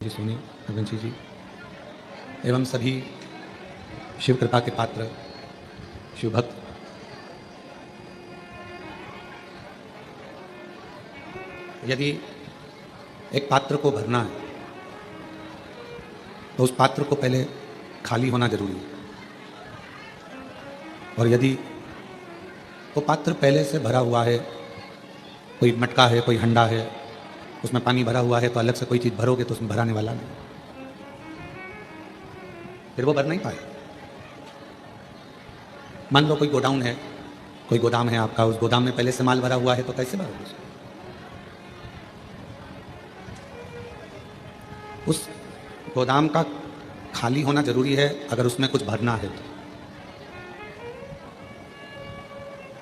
जी सोनी रघुवंशी जी एवं सभी शिव कृपा के पात्र शिव भक्त, यदि एक पात्र को भरना है तो उस पात्र को पहले खाली होना जरूरी है। और यदि वो पात्र पहले से भरा हुआ है, कोई मटका है, कोई हंडा है, उसमें पानी भरा हुआ है, तो अलग से कोई चीज़ भरोगे तो उसमें भराने वाला नहीं, फिर वो भर नहीं पाए। मान लो कोई गोडाउन है, कोई गोदाम है आपका, उस गोदाम में पहले से माल भरा हुआ है, तो कैसे भरोगे उसको? उस गोदाम का खाली होना जरूरी है अगर उसमें कुछ भरना है तो।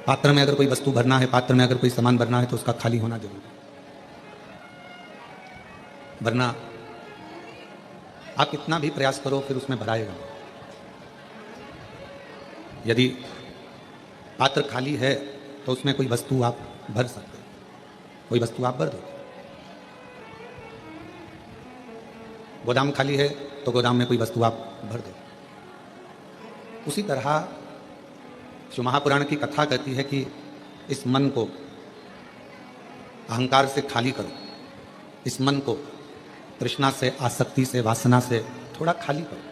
पात्र में अगर कोई वस्तु भरना है, पात्र में अगर कोई सामान भरना है तो उसका खाली होना जरूरी है, वरना आप कितना भी प्रयास करो फिर उसमें भराएगा। यदि पात्र खाली है तो उसमें कोई वस्तु आप भर सकते हो, कोई वस्तु आप भर दो। गोदाम खाली है तो गोदाम में कोई वस्तु आप भर दो। उसी तरह शिव महापुराण की कथा कहती है कि इस मन को अहंकार से खाली करो, इस मन को तृष्णा से, आसक्ति से, वासना से थोड़ा खाली करो।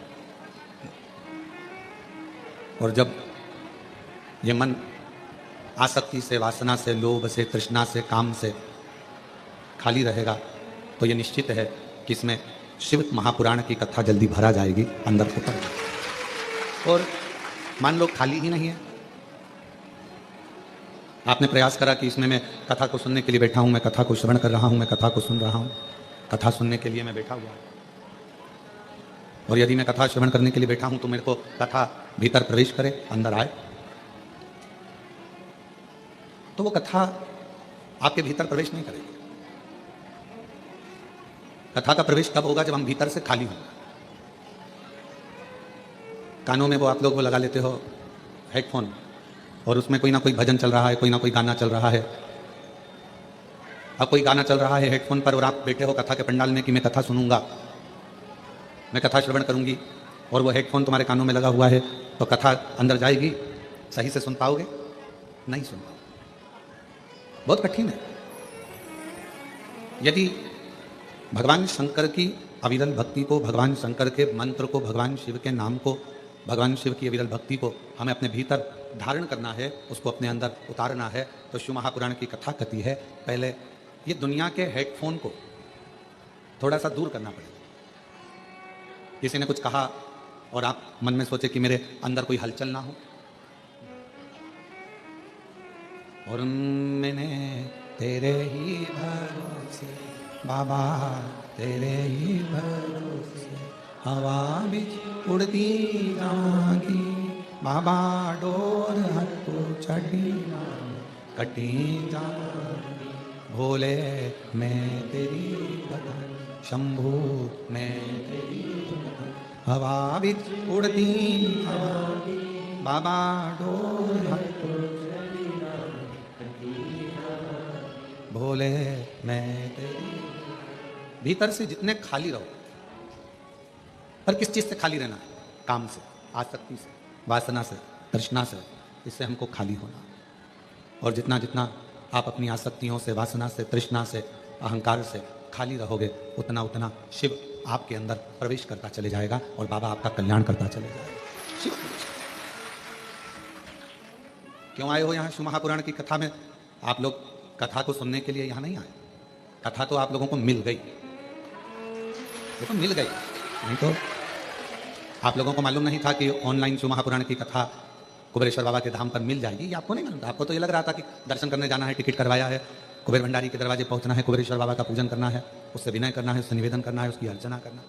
और जब ये मन आसक्ति से, वासना से, लोभ से, तृष्णा से, काम से खाली रहेगा तो ये निश्चित है कि इसमें शिव महापुराण की कथा जल्दी भरा जाएगी, अंदर उतर जाएगी। और मान लो खाली ही नहीं है, आपने प्रयास करा कि इसमें मैं कथा को सुनने के लिए बैठा हूं, मैं कथा को श्रवण कर रहा हूं, मैं कथा को सुन रहा हूं, कथा सुनने के लिए मैं बैठा हुआ हूं। और यदि मैं कथा श्रवण करने के लिए बैठा हूं तो मेरे को कथा भीतर प्रवेश करे, अंदर आए, तो वो कथा आपके भीतर प्रवेश नहीं करेगी। कथा का प्रवेश कब होगा? जब हम भीतर से खाली होंगे। कानों में वो आप लोग वो लगा लेते हो हेडफोन, और उसमें कोई ना कोई भजन चल रहा है, कोई ना कोई गाना चल रहा है। अब कोई गाना चल रहा है हेडफोन पर और आप बैठे हो कथा के पंडाल में कि मैं कथा सुनूंगा, मैं कथा श्रवण करूंगी, और वो हेडफोन तुम्हारे कानों में लगा हुआ है, तो कथा अंदर जाएगी? सही से सुन पाओगे? नहीं सुन पाओगे, बहुत कठिन है। यदि भगवान शंकर की अविरल भक्ति को, भगवान शंकर के मंत्र को, भगवान शिव के नाम को, भगवान शिव की अविरल भक्ति को हमें अपने भीतर धारण करना है, उसको अपने अंदर उतारना है, तो शिव महापुराण की कथा कहती है पहले ये दुनिया के हेडफोन को थोड़ा सा दूर करना पड़ेगा। किसी ने कुछ कहा और आप मन में सोचे कि मेरे अंदर कोई हलचल ना हो, और मैंने तेरे ही भरोसे बाबा, तेरे ही भरोसे हवा भी उड़ती जागी बाबा, डोर हर को चढ़ी कटी जागी, भोले मैं तेरी भगत, शंभू मैं तेरी भगत, हवा भी उड़ती जागी बाबा, डोर हर को भोले मैं तेरी। भीतर से जितने खाली रहो, पर किस चीज से खाली रहना है? काम से, आसक्ति से, वासना से, तृष्णा से, इससे हमको खाली होना। और जितना जितना आप अपनी आसक्तियों से, वासना से, तृष्णा से, अहंकार से खाली रहोगे, उतना उतना शिव आपके अंदर प्रवेश करता चले जाएगा और बाबा आपका कल्याण करता चले जाएगा। शिव क्यों आए हो यहाँ शिव महापुराण की कथा में? आप लोग कथा को सुनने के लिए यहाँ नहीं आए, कथा तो आप लोगों को मिल गई, देखो मिल गई। नहीं तो आप लोगों को मालूम नहीं था कि ऑनलाइन शिव महापुराण की कथा कुबेरेश्वर बाबा के धाम पर मिल जाएगी, ये आपको नहीं मालूम था। आपको तो ये लग रहा था कि दर्शन करने जाना है, टिकट करवाया है, कुबेर भंडारी के दरवाजे पहुंचना है, कुबेरेश्वर बाबा का पूजन करना है, उससे विनय करना है, उससे निवेदन करना है, उसकी अर्चना करना।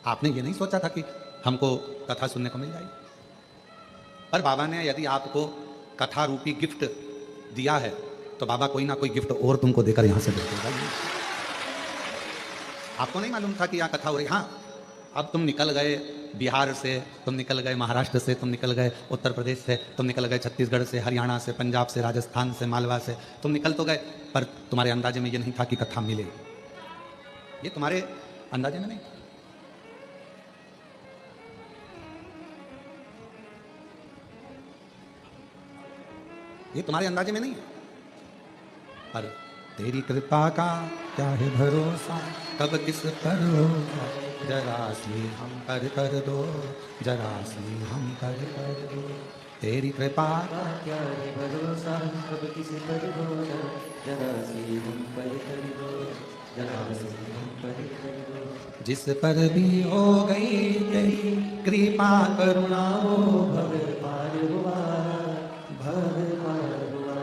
आपने ये नहीं सोचा था कि हमको कथा सुनने को मिल जाएगी। पर बाबा ने यदि आपको कथा रूपी गिफ्ट दिया है तो बाबा कोई ना कोई गिफ्ट और तुमको देकर यहां से भेजेगा। आपको नहीं मालूम था कि यहाँ कथा हो रही। हाँ, अब तुम निकल गए बिहार से, तुम निकल गए महाराष्ट्र से, तुम निकल गए उत्तर प्रदेश से, तुम निकल गए छत्तीसगढ़ से, हरियाणा से, पंजाब से, राजस्थान से, मालवा से, तुम निकल तो गए, पर तुम्हारे अंदाजे में ये नहीं था कि कथा मिलेगी। ये तुम्हारे अंदाजे में नहीं। ये तुम्हारे अंदाजे में नहीं है। पर तेरी कृपा का क्या है भरोसा, कब किस पर होगा, जरा सी हम पर कर दो, जरा सी हम पर दो। तेरी कृपा का क्या है भरोसा, कब किस पर होगा, जरा सी हम पर कर दो, जरा सी हम पर कर दो। जिस पर भी हो गई तेरी कृपा करुणा हो, भव पार हुआ, भव पार हुआ।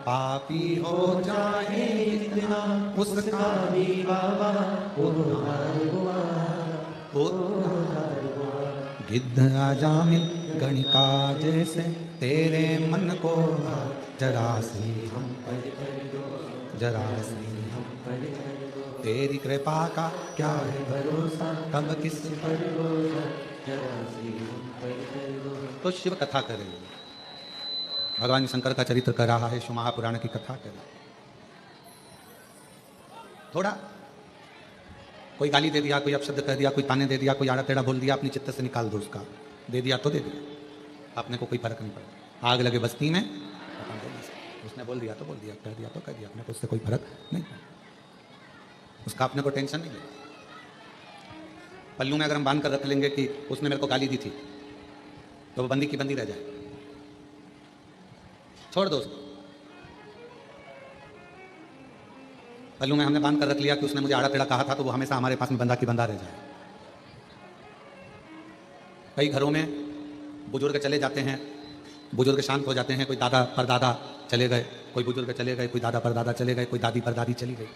पापी हो जाए जितना उसका भी बाबा उद्धार हुआ, हो। उद्धार हुआ। गिद्ध अजामिल गणिका जैसे तेरे मन को जरा सी हम पर कर दो, जरा सी हम पर कर दो। तेरी कृपा का क्या है भरोसा कब किस पर होगा, जरा सी हम पर कर दो। तो शिव कथा करें, भगवान शंकर का चरित्र कर रहा है, शिव महापुराण की कथा कर रहा है। थोड़ा कोई गाली दे दिया, कोई अपशब्द कह दिया, कोई ताने दे दिया, कोई आड़ा टेढ़ा बोल दिया, अपनी चित्त से निकाल दो उसका। दे दिया तो दे दिया, अपने को कोई फर्क नहीं पड़ा। आग लगे बस्ती में, उसने बोल दिया तो बोल दिया, कह दिया तो कह दिया, अपने को उससे कोई फर्क नहीं पड़ा, उसका अपने को टेंशन नहीं है। पल्लू में अगर हम बांध कर रख लेंगे कि उसने मेरे को गाली दी थी, तो वो बंदी की बंदी रह जाए, छोड़ दो उसको। पल्लू में हमने बांध कर रख लिया कि उसने मुझे आड़ा टेढ़ा कहा था, तो वो हमेशा हमारे पास में बंदा की बंदा रह जाए। कई घरों में बुजुर्ग चले जाते हैं, बुजुर्ग शांत हो जाते हैं, कोई दादा परदादा चले गए, कोई बुजुर्ग चले गए, कोई दादा परदादा चले गए, कोई दादी परदादी चली गई,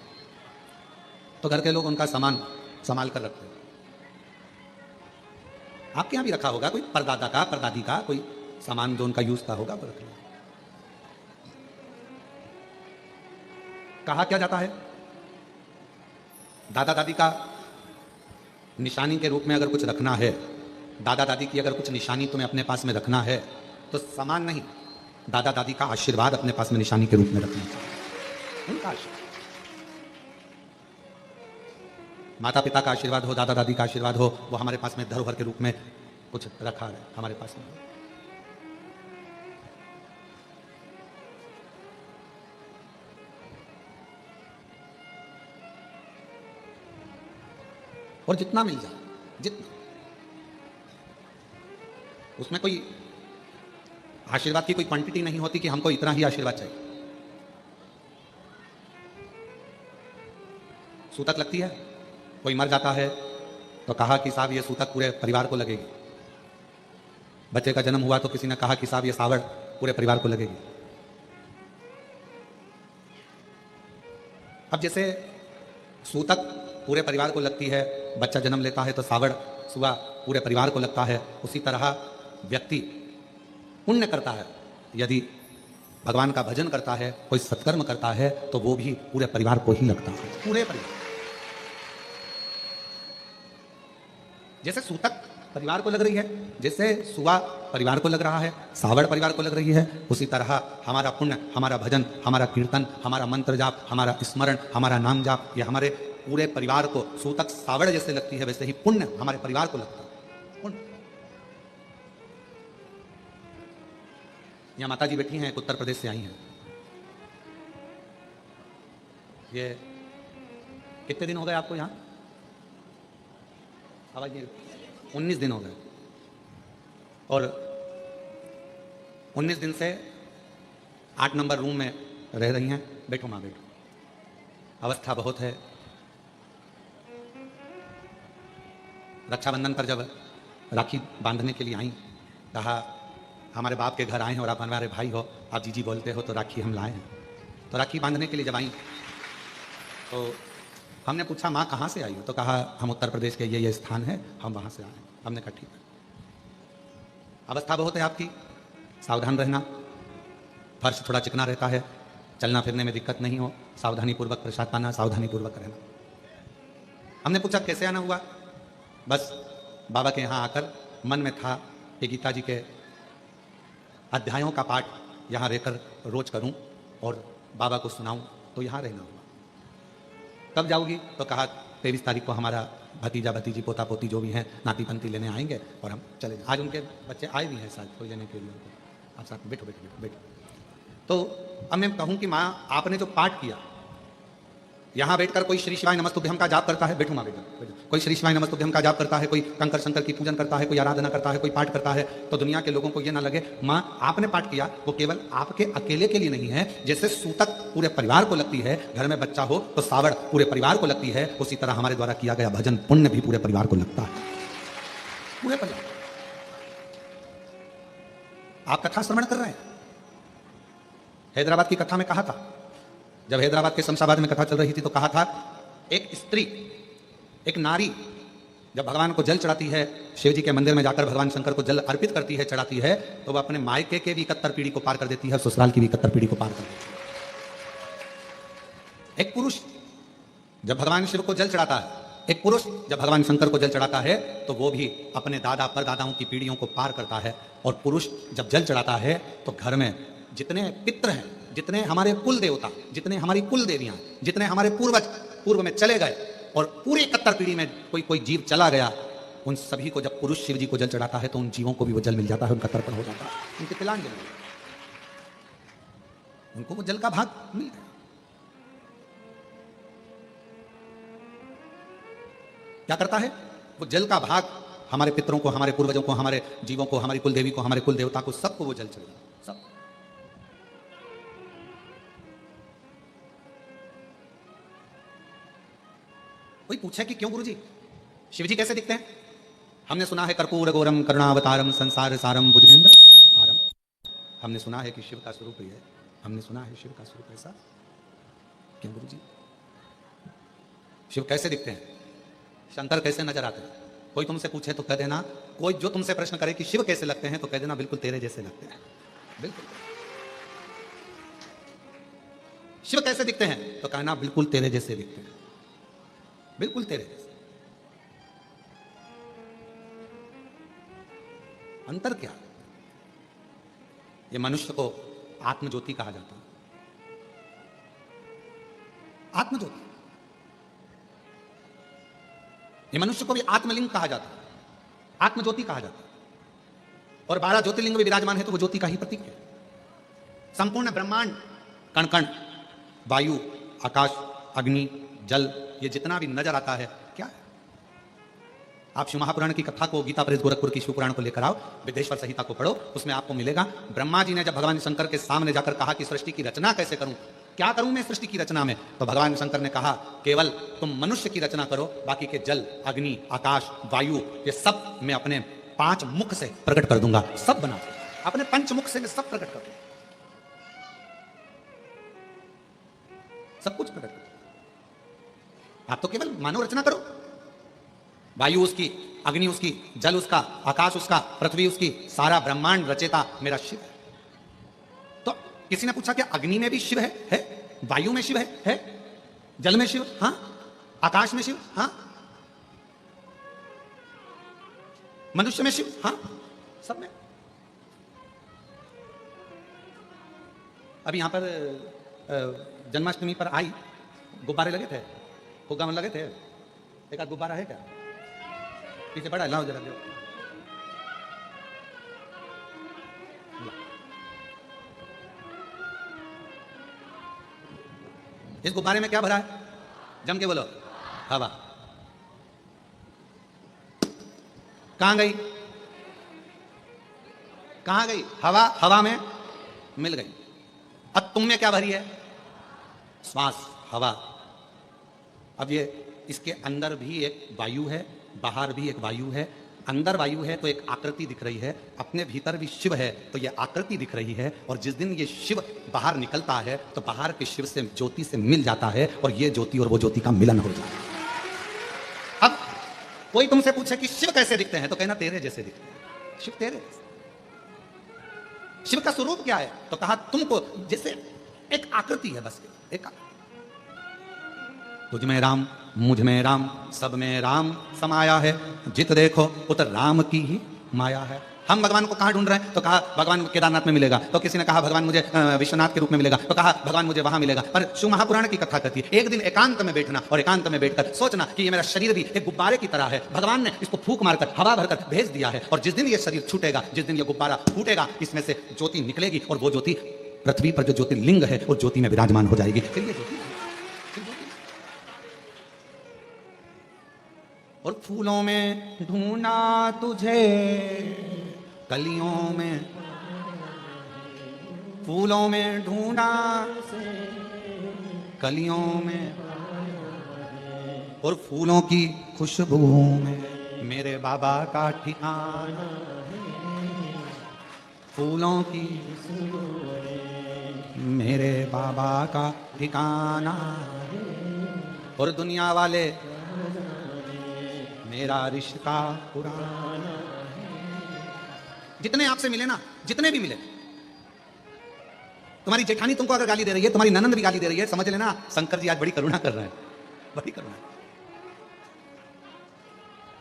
तो घर के लोग उनका सामान संभाल कर रखते हैं। आपके यहाँ भी रखा होगा कोई परदादा का, परदादी का कोई सामान जो उनका यूज का होगा, वो रख लिया। कहा क्या जाता है, दादा दादी का निशानी के रूप में अगर कुछ रखना है, दादा दादी की अगर कुछ निशानी तुम्हें अपने पास में रखना है, तो सामान नहीं, दादा दादी का आशीर्वाद अपने पास में निशानी के रूप में रखना चाहिए। उनका आशीर्वाद, माता पिता का आशीर्वाद हो, दादा दादी का आशीर्वाद हो, वो हमारे पास में धरोहर के रूप में कुछ रखा है हमारे पास में। और जितना मिल जाए, जितना, उसमें कोई आशीर्वाद की कोई क्वांटिटी नहीं होती कि हमको इतना ही आशीर्वाद चाहिए। सूतक लगती है, कोई मर जाता है तो कहा कि साहब ये सूतक पूरे परिवार को लगेगी। बच्चे का जन्म हुआ तो किसी ने कहा कि साहब ये सावड़ पूरे परिवार को लगेगी। अब जैसे सूतक पूरे परिवार को लगती है, बच्चा जन्म लेता है तो सावड़ सुबह पूरे परिवार को लगता है, उसी तरह व्यक्ति पुण्य करता है, यदि भगवान का भजन करता है, कोई सत्कर्म करता है, तो वो भी पूरे परिवार को ही लगता है, पूरे परिवार। जैसे सूतक परिवार को लग रही है, जैसे सुआ परिवार को लग रहा है, सावड़ परिवार को लग रही है, उसी तरह हमारा पुण्य, हमारा भजन, हमारा कीर्तन, हमारा मंत्र जाप, हमारा स्मरण, हमारा नाम जाप, ये हमारे पूरे परिवार को, सूतक सावड़ जैसे लगती है वैसे ही पुण्य हमारे परिवार को लगता है। पुण्य। यहाँ माता जी बैठी हैं, उत्तर प्रदेश से आई हैं। ये कितने दिन हो गए आपको यहाँ? आवाज नहीं, 19 दिन हो गए, और 19 दिन से 8 नंबर रूम में रह रही हैं। बैठो माँ, बैठो, अवस्था बहुत है। रक्षाबंधन पर जब राखी बांधने के लिए आई, कहा हमारे बाप के घर आए हैं और आप हमारे भाई हो, आप जीजी बोलते हो, तो राखी हम लाए हैं। तो राखी बांधने के लिए जब आई तो हमने पूछा माँ कहाँ से आई हो? तो कहा हम उत्तर प्रदेश के ये स्थान है, हम वहाँ से आए हैं। हमने कहा ठीक है, अवस्था बहुत है आपकी, सावधान रहना, फर्श थोड़ा चिकना रहता है, चलना फिरने में दिक्कत नहीं हो, सावधानी पूर्वक प्रसाद पाना, सावधानी पूर्वक रहना। हमने पूछा कैसे आना हुआ? बस बाबा के यहाँ आकर मन में था कि गीता जी के अध्यायों का पाठ यहाँ रहकर रोज करूं और बाबा को सुनाऊं, तो यहाँ रहना हुआ। कब जाओगी? तो कहा 23 तारीख को हमारा भतीजा भतीजी पोता पोती जो भी हैं नाती पंती लेने आएंगे और हम चले जाएं। आज उनके बच्चे आए भी हैं शायद कोई लेने के लिए उनको। आप साथ बैठो बैठो बैठो बैठो। तो अब मैं कहूँ कि माँ आपने जो पाठ किया, यहाँ बैठकर कोई श्री शिवाय नमस्तुभ्यम का जाप करता है, बैठो माँ बैठो, कोई श्री शिवाय नमस्तुभ्यम का जाप करता है, कोई कंकर शंकर की पूजन करता है, कोई आराधना करता है, कोई पाठ करता है, तो दुनिया के लोगों को ये ना लगे माँ आपने पाठ किया वो केवल आपके अकेले के लिए नहीं है। जैसे सूतक पूरे परिवार को लगती है, घर में बच्चा हो तो सावड़ पूरे परिवार को लगती है, उसी तरह हमारे द्वारा किया गया भजन पुण्य भी पूरे परिवार को लगता है, पूरे परिवार। आप कथा श्रवण कर रहे हैं। हैदराबाद की कथा में कहा था, जब हैदराबाद के शमशाबाद में कथा चल रही थी तो कहा था एक स्त्री, एक नारी जब भगवान को जल चढ़ाती है, शिव जी के मंदिर में जाकर भगवान शंकर को जल अर्पित करती है, चढ़ाती है, तो वह अपने मायके के भी 71 पीढ़ी को पार कर देती है, ससुराल की भी 71 पीढ़ी को पार कर देती है। एक पुरुष जब भगवान शिव को जल चढ़ाता है, एक पुरुष जब भगवान शंकर को जल चढ़ाता है, तो वो भी अपने दादा परदादाओं की पीढ़ियों को पार करता है। और पुरुष जब जल चढ़ाता है तो घर में जितने पितृ हैं, जितने हमारे कुल देवता, जितने हमारी कुल देवियां, जितने हमारे पूर्वज पूर्व में चले गए और पूरी 71 पीढ़ी में कोई जीव चला गया, उन सभी को जब पुरुष शिव जी को जल चढ़ाता है तो उन जीवों को भी वो जल मिल जाता है, उनका तर्पण हो जाता है, उनकी तिलांजलि, उनको वो जल का भाग मिल गया। क्या करता है वो जल का भाग हमारे पितरों को, हमारे पूर्वजों को, हमारे जीवों को, हमारी कुल देवी को, हमारे कुल देवता को, सबको वो जल चढ़ेगा, सब। कोई पूछे कि क्यों गुरुजी शिव जी कैसे दिखते हैं? हमने सुना है कर्पूर गौरम करुणावतारम संसार सारम भुजगेंद्र हारम। हमने सुना है कि शिव का स्वरूप ही है, हमने सुना है शिव का स्वरूप ऐसा। क्यों गुरुजी शिव कैसे दिखते हैं, शंकर कैसे नजर आते हैं? कोई तुमसे पूछे तो कह देना, कोई जो तुमसे प्रश्न करे कि शिव कैसे लगते हैं तो कह देना बिल्कुल तेरे जैसे लगते हैं, बिल्कुल। शिव कैसे दिखते हैं तो कहना बिल्कुल तेरे जैसे दिखते हैं, बिल्कुल तेरे जैसे। अंतर क्या? ये मनुष्य को आत्मज्योति कहा जाता है, आत्मज्योति। ये मनुष्य को भी आत्मलिंग कहा जाता है, आत्मज्योति कहा जाता है। और 12 ज्योतिर्लिंग भी विराजमान है तो वो ज्योति का ही प्रतीक है। संपूर्ण ब्रह्मांड, कण कण, वायु, आकाश, अग्नि, जल, ये जितना भी नजर आता है क्या है? आप शिव महापुराण की कथा को, गीता प्रेस गोरखपुर की शिव पुराण को लेकर आओ, विदेश्वर संहिता को पढ़ो, उसमें आपको मिलेगा ब्रह्मा जी ने जब भगवान शंकर के सामने जाकर कहा कि सृष्टि की रचना कैसे करूं, क्या करूं मैं सृष्टि की रचना में, तो भगवान शंकर ने कहा केवल तुम मनुष्य की रचना करो, बाकी के जल, अग्नि, आकाश, वायु, ये सब मैं अपने 5 मुख से प्रकट कर दूंगा, सब बना अपने 5 मुख से मैं सब प्रकट कर दूंगा, सब कुछ प्रकट कर। आप तो केवल मानव रचना करो, वायु उसकी, अग्नि उसकी, जल उसका, आकाश उसका, पृथ्वी उसकी, सारा ब्रह्मांड रचेता मेरा शिव है। तो किसी ने पूछा कि अग्नि में भी शिव है? वायु में शिव है? जल में शिव, हाँ, आकाश में शिव, हाँ, मनुष्य में शिव, हाँ, सब में। अभी यहां पर जन्माष्टमी पर आई, गुब्बारे लगे थे, फुग्गा में लगे थे, एक आध गुब्बारा है क्या? पीछे पड़ा है, लाओ जरा दो। इस गुब्बारे में क्या भरा है? जम के बोलो, हवा। कहां गई? कहां गई हवा? हवा में मिल गई। अब तुम में क्या भरी है? श्वास, हवा। अब ये इसके अंदर भी एक वायु है, बाहर भी एक वायु है। अंदर वायु है तो एक आकृति दिख रही है, अपने भीतर भी शिव है तो ये आकृति दिख रही है। और जिस दिन ये शिव बाहर निकलता है तो बाहर के शिव से, ज्योति से मिल जाता है और ये ज्योति और वो ज्योति का मिलन हो जाता है। अब कोई तुमसे पूछे कि शिव कैसे दिखते हैं तो कहना तेरे जैसे दिखते हैं, शिव तेरे जैसे। शिव का स्वरूप क्या है तो कहा तुमको जैसे एक आकृति है, बस एक। तुझ में राम, मुझ में राम, सब में राम समाया है, जित देखो उत राम की ही माया है। हम भगवान को कहाँ ढूंढ रहे हैं? तो कहा भगवान केदारनाथ में मिलेगा, तो किसी ने कहा भगवान मुझे विश्वनाथ के रूप में मिलेगा, तो कहा भगवान मुझे वहां मिलेगा। पर शिव महापुराण की कथा कहती है एक दिन एकांत में बैठना और एकांत में बैठकर सोचना कि ये मेरा शरीर भी एक गुब्बारे की तरह है, भगवान ने इसको फूंक मारकर हवा भरकर भेज दिया है, और जिस दिन ये शरीर छूटेगा, जिस दिन ये गुब्बारा फूटेगा, इसमें से ज्योति निकलेगी, और वो ज्योति पृथ्वी पर जो ज्योतिर्लिंग है वो ज्योति में विराजमान हो जाएगी। फिर ये ज्योति और फूलों में ढूंढा तुझे कलियों में, फूलों में ढूंढा कलियों में, और फूलों की खुशबू में मेरे बाबा का ठिकाना है, फूलों की खुशबू में मेरे बाबा का ठिकाना है, और दुनिया वाले मेरा रिश्ता पुराना है। जितने आपसे मिले ना, जितने भी मिले, तुम्हारी जेठानी तुमको अगर गाली दे रही है, तुम्हारी ननंद भी गाली दे रही है, समझ लेना शंकर जी आज बड़ी करुणा कर रहे हैं, बड़ी करुणा।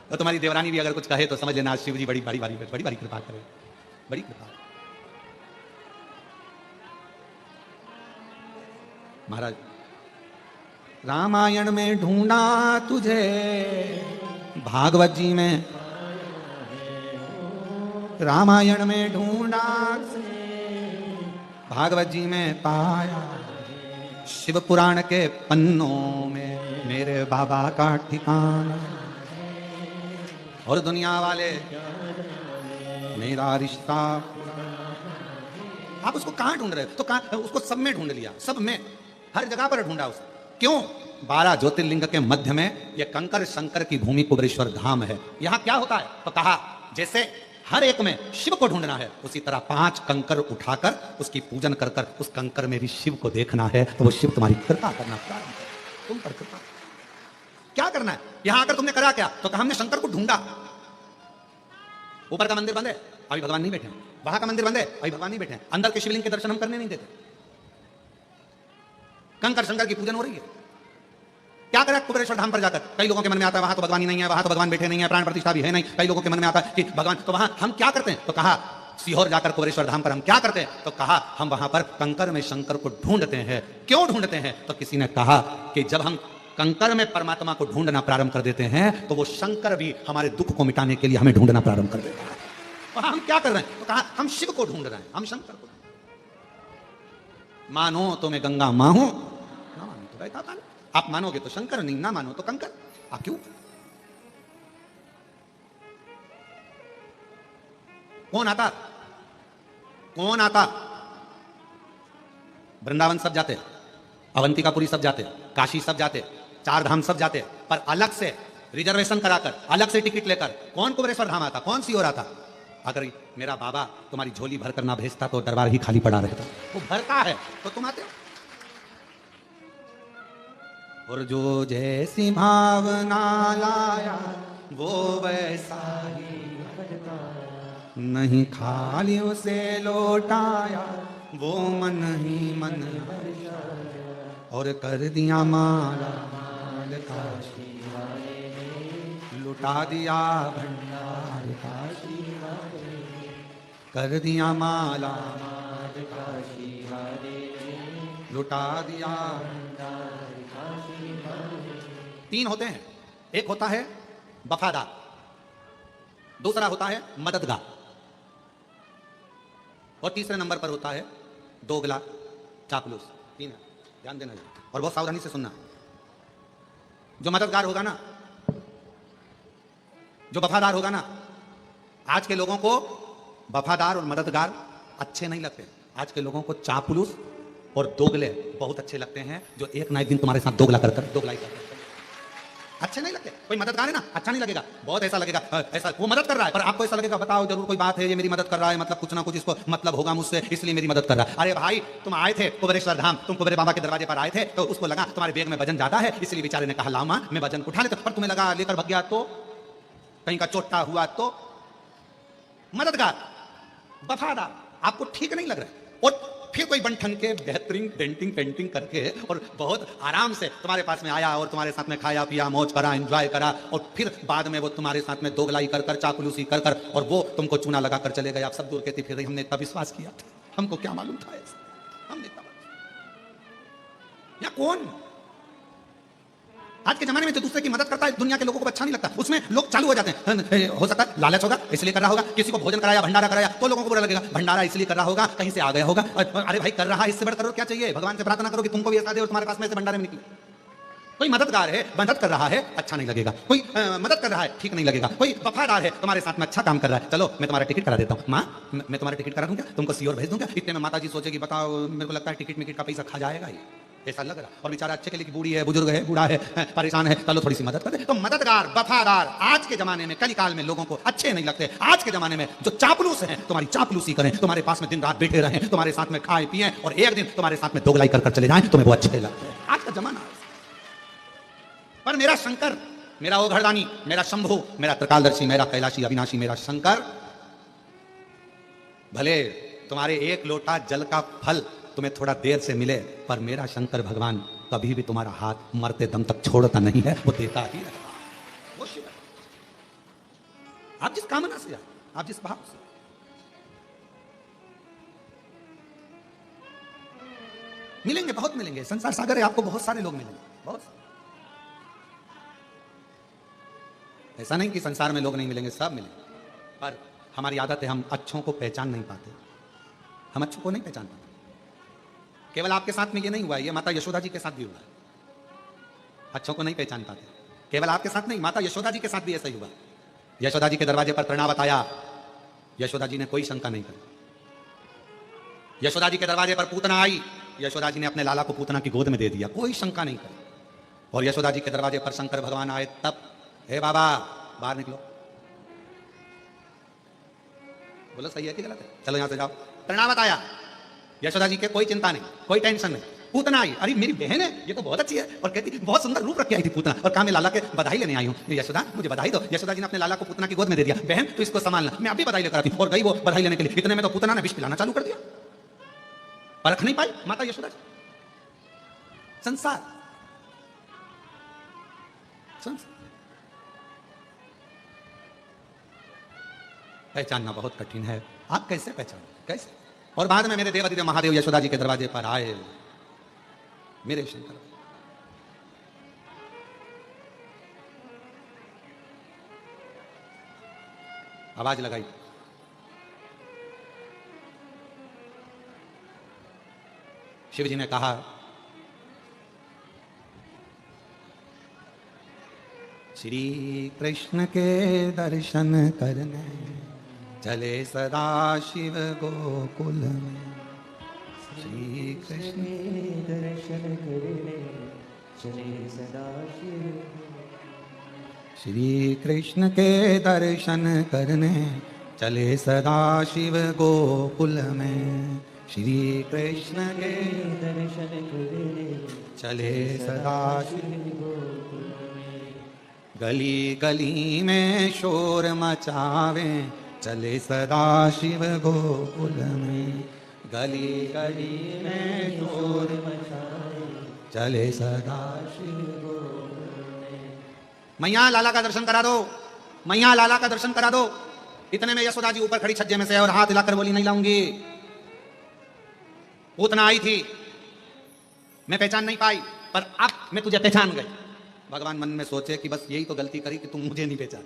तो तुम्हारी देवरानी भी अगर कुछ कहे तो समझ लेना आज शिव जी बड़ी बड़ी बड़ी बड़ी बड़ी कृपा करे, बड़ी कृपा। महाराज रामायण में ढूंढा तुझे, भागवत जी में, रामायण में ढूंढा भागवत जी में पाया, शिव पुराण के पन्नों में मेरे बाबा का ठिकाना, और दुनिया वाले मेरा रिश्ता। आप उसको कहां ढूंढ रहे हो? तो कहां? उसको सब में ढूंढ लिया, सब में, हर जगह पर ढूंढा उसको। क्यों? 12 ज्योतिर्लिंग के मध्य में ये कंकर शंकर की भूमि कुबेरेश्वर धाम है। यहां क्या होता है? तो कहा जैसे हर एक में शिव को ढूंढना है, उसी तरह 5 कंकर उठाकर उसकी पूजन कर कर उस कंकर में भी शिव को देखना है, तो वो शिव तुम्हारी कृपा करना प्रारंभ करे, तुम पर कृपा। क्या करना है? यहां आकर तुमने करा क्या? तो कहा हमने शंकर को ढूंढा। ऊपर का मंदिर बंद है, अभी भगवान नहीं बैठे, वहां का मंदिर बंद है, अभी भगवान नहीं बैठे, अंदर के शिवलिंग के दर्शन हम करने नहीं देते, कंकर शंकर की पूजन हो रही है। क्या करें कुबेरेश्वर धाम पर जाकर? कई लोगों के मन में आता है वहां तो भगवान ही नहीं है, वहां तो भगवान बैठे नहीं है, प्राण प्रतिष्ठा भी है नहीं। कई लोगों के मन में आता है कि भगवान, तो वहां हम क्या करते हैं? तो कहा सीहोर जाकर कुबेरेश्वर धाम पर हम क्या करते हैं? तो कहा हम वहां पर कंकर में शंकर को ढूंढते हैं। क्यों ढूंढते हैं? तो किसी ने कहा कि जब हम कंकर में परमात्मा को ढूंढना प्रारंभ कर देते हैं तो वो शंकर भी हमारे दुख को मिटाने के लिए हमें ढूंढना प्रारंभ कर देता है। वहां हम क्या कर रहे हैं? तो कहा हम शिव को ढूंढ रहे हैं, हम शंकर को। मानो तो मैं गंगा मां हूं, ना मानो तो बैठा पानी। आप मानोगे तो शंकर, नहीं ना मानो तो कंकर। आप क्यों? कौन आता? कौन आता? वृंदावन सब जाते, अवंतिकापुरी सब जाते, काशी सब जाते, 4 धाम सब जाते, पर अलग से रिजर्वेशन कराकर, अलग से टिकट लेकर कौन कुबेरेश्वर धाम आता? कौन सीहोर आता? अगर मेरा बाबा तुम्हारी झोली भरकर ना भेजता तो दरबार ही खाली पड़ा रहता। वो भरता है तो तुम आते हो। और जो जैसी भावना लाया वो वैसा ही नहीं, खाली उसे लौटाया वो मन ही मन, और कर दिया माला माल काशी वाले, लुटा दिया भंडार काशी वाले, कर दिया माला माल काशी वाले, लुटा दिया भंडार काशी वाले। 3 होते हैं, एक होता है वफादार, दूसरा होता है मददगार, और तीसरे नंबर पर होता है दोगला चापलूस। 3 है, ध्यान देना और बहुत सावधानी से सुनना। जो मददगार होगा ना, जो वफादार होगा ना, आज के लोगों को वफादार और मददगार अच्छे नहीं लगते। आज के लोगों को चापलूस और दोगले बहुत अच्छे लगते हैं, जो एक ना एक दिन तुम्हारे साथ दोगला कर दोगलाई करते हैं। अच्छे नहीं लगते। कोई मददगार है ना, अच्छा नहीं लगेगा, बहुत ऐसा लगेगा, ऐसा वो मदद कर रहा है, पर आपको ऐसा लगेगा बताओ जरूर कोई बात है, ये मेरी मदद कर रहा है, मतलब कुछ ना कुछ इसको मतलब होगा मुझसे, इसलिए मेरी मदद कर रहा है। अरे भाई तुम आए थे कुबेरेश्वर धाम, तुम कुबेरे बाबा के दरवाजे पर आए थे, तो उसको लगा तुम्हारे बैग में वजन ज्यादा है, इसलिए बेचारे ने कहा लाओ मां मैं वजन उठा लेता, पर तुम्हें लगा लेकर भग गया तो, कहीं का चोटा हुआ तो। मददगार, वफादार आपको ठीक नहीं लग रहा है, और फिर कोई बन ठन के बेहतरीन डेंटिंग पेंटिंग करके और बहुत आराम से तुम्हारे पास में आया और तुम्हारे साथ में खाया पिया मौज करा एंजॉय करा और फिर बाद में वो तुम्हारे साथ में दोगलाई कर कर चापलूसी कर कर और वो तुमको चूना लगा कर चले गए। आप सब दूर कहते फिर हमने इतना विश्वास किया था, हमको क्या मालूम था ऐसा, हमने इतना या कौन आज के जमाने में जो दूसरे की मदद करता है दुनिया के लोगों को अच्छा नहीं लगता, उसमें लोग चालू हो जाते हैं। हो सकता है लालच होगा इसलिए कर रहा होगा, किसी को भोजन कराया भंडारा कराया तो लोगों को बुरा लगेगा, भंडारा इसलिए कर रहा होगा कहीं से आ गया होगा। अरे भाई कर रहा है इससे बढ़कर क्या चाहिए, भगवान से प्रार्थना करो कि तुमको भी ऐसा दे और तुम्हारे पास में से भंडारे में निकले। कोई मददगार है मदद कर रहा है अच्छा नहीं लगेगा, कोई मदद कर रहा है ठीक नहीं लगेगा, कोई वफादार है तुम्हारे साथ में अच्छा काम कर रहा है, चलो मैं तुम्हारा टिकट करा देता हूँ, माँ मैं तुम्हारा टिकट करा दूंगा, तुमको सीओर भेज दूंगा। इतने में माता जी सोचेगी बताओ मेरे को लगता है टिकट मिकट का पैसा खा जाएगा ही, ऐसा लग रहा। और बेचारा अच्छे के लिए बूढ़ी है बुजुर्ग है बूढ़ा है परेशान है, चलो थोड़ी सी मदद कर दे। तो मददगार वफादार आज के जमाने में कलिकाल में लोगों को अच्छे नहीं लगते। आज के जमाने में जो चापलूस हैं तुम्हारी चापलूसी करें, तुम्हारे पास में दिन रात बैठे रहें, तुम्हारे साथ में खाए पिए और एक दिन तुम्हारे साथ में दोगलाई कर चले जाएं, तुम्हें वो अच्छे लगते हैं। आज का जमाना पर मेरा शंकर, मेरा ओघड़दानी, मेरा शंभु, मेरा त्रिकालदर्शी, मेरा कैलाशी अविनाशी, मेरा शंकर भले तुम्हारे एक लोटा जल का फल तुम्हें थोड़ा देर से मिले, पर मेरा शंकर भगवान कभी भी तुम्हारा हाथ मरते दम तक छोड़ता नहीं है, वो देता ही रहेगा। वो शिव है। आप जिस कामना से आप जिस भाव से मिलेंगे, बहुत मिलेंगे, संसार सागर है, आपको बहुत सारे लोग मिलेंगे, बहुत। ऐसा नहीं कि संसार में लोग नहीं मिलेंगे, सब मिलेंगे, पर हमारी आदत है हम अच्छों को पहचान नहीं पाते, हम अच्छों को नहीं पहचान पाते। केवल आपके साथ में ये नहीं हुआ, ये माता यशोदा जी के साथ भी हुआ, अच्छों को नहीं पहचान पाते। केवल आपके साथ नहीं, माता यशोदा जी के साथ भी ऐसा ही हुआ। यशोदा जी के दरवाजे पर तृणावत आया, यशोदा जी ने कोई शंका नहीं करी। यशोदा जी के दरवाजे पर पूतना आई, यशोदा जी ने अपने लाला को पूतना की गोद में दे दिया, कोई शंका नहीं करी। और यशोदा जी के दरवाजे पर शंकर भगवान आए तब, हे बाबा बाहर निकलो, बोलो सही है कि गलत है, चलो यहां से जाओ। तृणावत आया, यशोदा जी के कोई चिंता नहीं, कोई टेंशन नहीं। पूतना आई, अरे मेरी बहन है ये तो बहुत अच्छी है, और कहती बहुत सुंदर रूप रख के आई थी पूतना, और कहा मैं लाला के बधाई लेने आई हूँ, यशोदा मुझे बधाई दो। यशोदा जी ने अपने लाला को पूतना की गोद में दे दिया, बहन तो इसको संभालना, मैं अभी बधाई लेकर आती हूँ। और गई वो बधाई लेने के लिए, इतने में तो पूतना ने विष पिलाना चालू कर दिया, परख नहीं पाई माता यशोदा जी। संसार पहचानना बहुत कठिन है। आप कैसे पहचानो, कैसे? और बाद में मेरे देवादिदेव महादेव यशोदा जी के दरवाजे पर आए, मेरे शंकर आवाज लगाई, शिव जी ने कहा श्री कृष्ण के दर्शन करने चले सदा शिव गोकुल में। श्री कृष्ण दर्शन करने चले सदा शिव, श्री कृष्ण के दर्शन करने चले सदा शिव गोकुल में। श्री कृष्ण के दर्शन करने चले सदा शिव गोकुल में। गली गली में शोर मचावे चले सदा शिव गोकुल में। गली गली में शोर मचावे चले सदा शिव गोकुल में। मैया लाला का दर्शन करा दो, मैया लाला का दर्शन करा दो। इतने में यशोदा जी ऊपर खड़ी छज्जे में से और हाथ हिलाकर बोली नहीं लाऊंगी। पूतना आई थी, मैं पहचान नहीं पाई, पर अब मैं तुझे पहचान गई। भगवान मन में सोचे कि बस यही तो गलती करी कि तुम मुझे नहीं पहचान,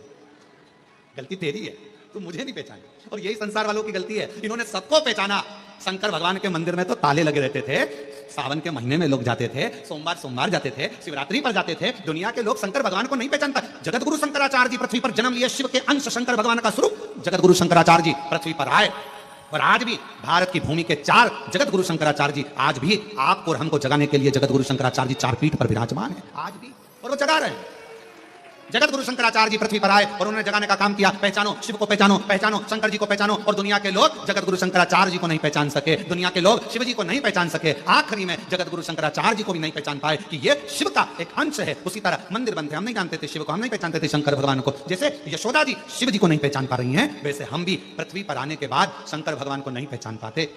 गलती तेरी है, तुम मुझे नहीं पहचान। और यही संसार वालों की गलती है, इन्होंने सबको पहचाना। शंकर भगवान के मंदिर में तो ताले लगे रहते थे, सावन के महीने में लोग जाते थे, सोमवार सोमवार जाते थे, शिवरात्रि पर जाते थे। दुनिया के लोग शंकर भगवान को नहीं पहचानता। जगत गुरु शंकराचार्य जी पृथ्वी पर जन्म लिए, शिव के अंश शंकर भगवान का स्वरूप जगत गुरु शंकराचार्य जी पृथ्वी पर आए। और आज भी भारत की भूमि के 4 जगत गुरु शंकराचार्य जी आज भी आपको और हमको जगाने के लिए जगत गुरु शंकराचार्य जी 4 पीठ पर विराजमान है आज भी, और वो जगा रहे हैं। जगत गुरु शंकराचार्य जी पृथ्वी पर आए और उन्होंने जगाने का काम किया। पहचानो शिव को, पहचानो, पहचानो शंकर जी को, पहचानो। और दुनिया के लोग जगत गुरु शंकराचार्य जी को नहीं पहचान सके, दुनिया के लोग शिव जी को नहीं पहचान सके। आखिरी में जगत गुरु शंकराचार्य जी को भी नहीं पहचान पाए कि ये शिव का एक अंश है। उसी तरह मंदिर बनते, हम नहीं जानते थे शिव को, हम नहीं पहचानते थे शंकर भगवान को। जैसे यशोदा जी शिव जी को नहीं पहचान पा रही हैं, वैसे हम भी पृथ्वी पर आने के बाद शंकर भगवान को नहीं पहचान पाते।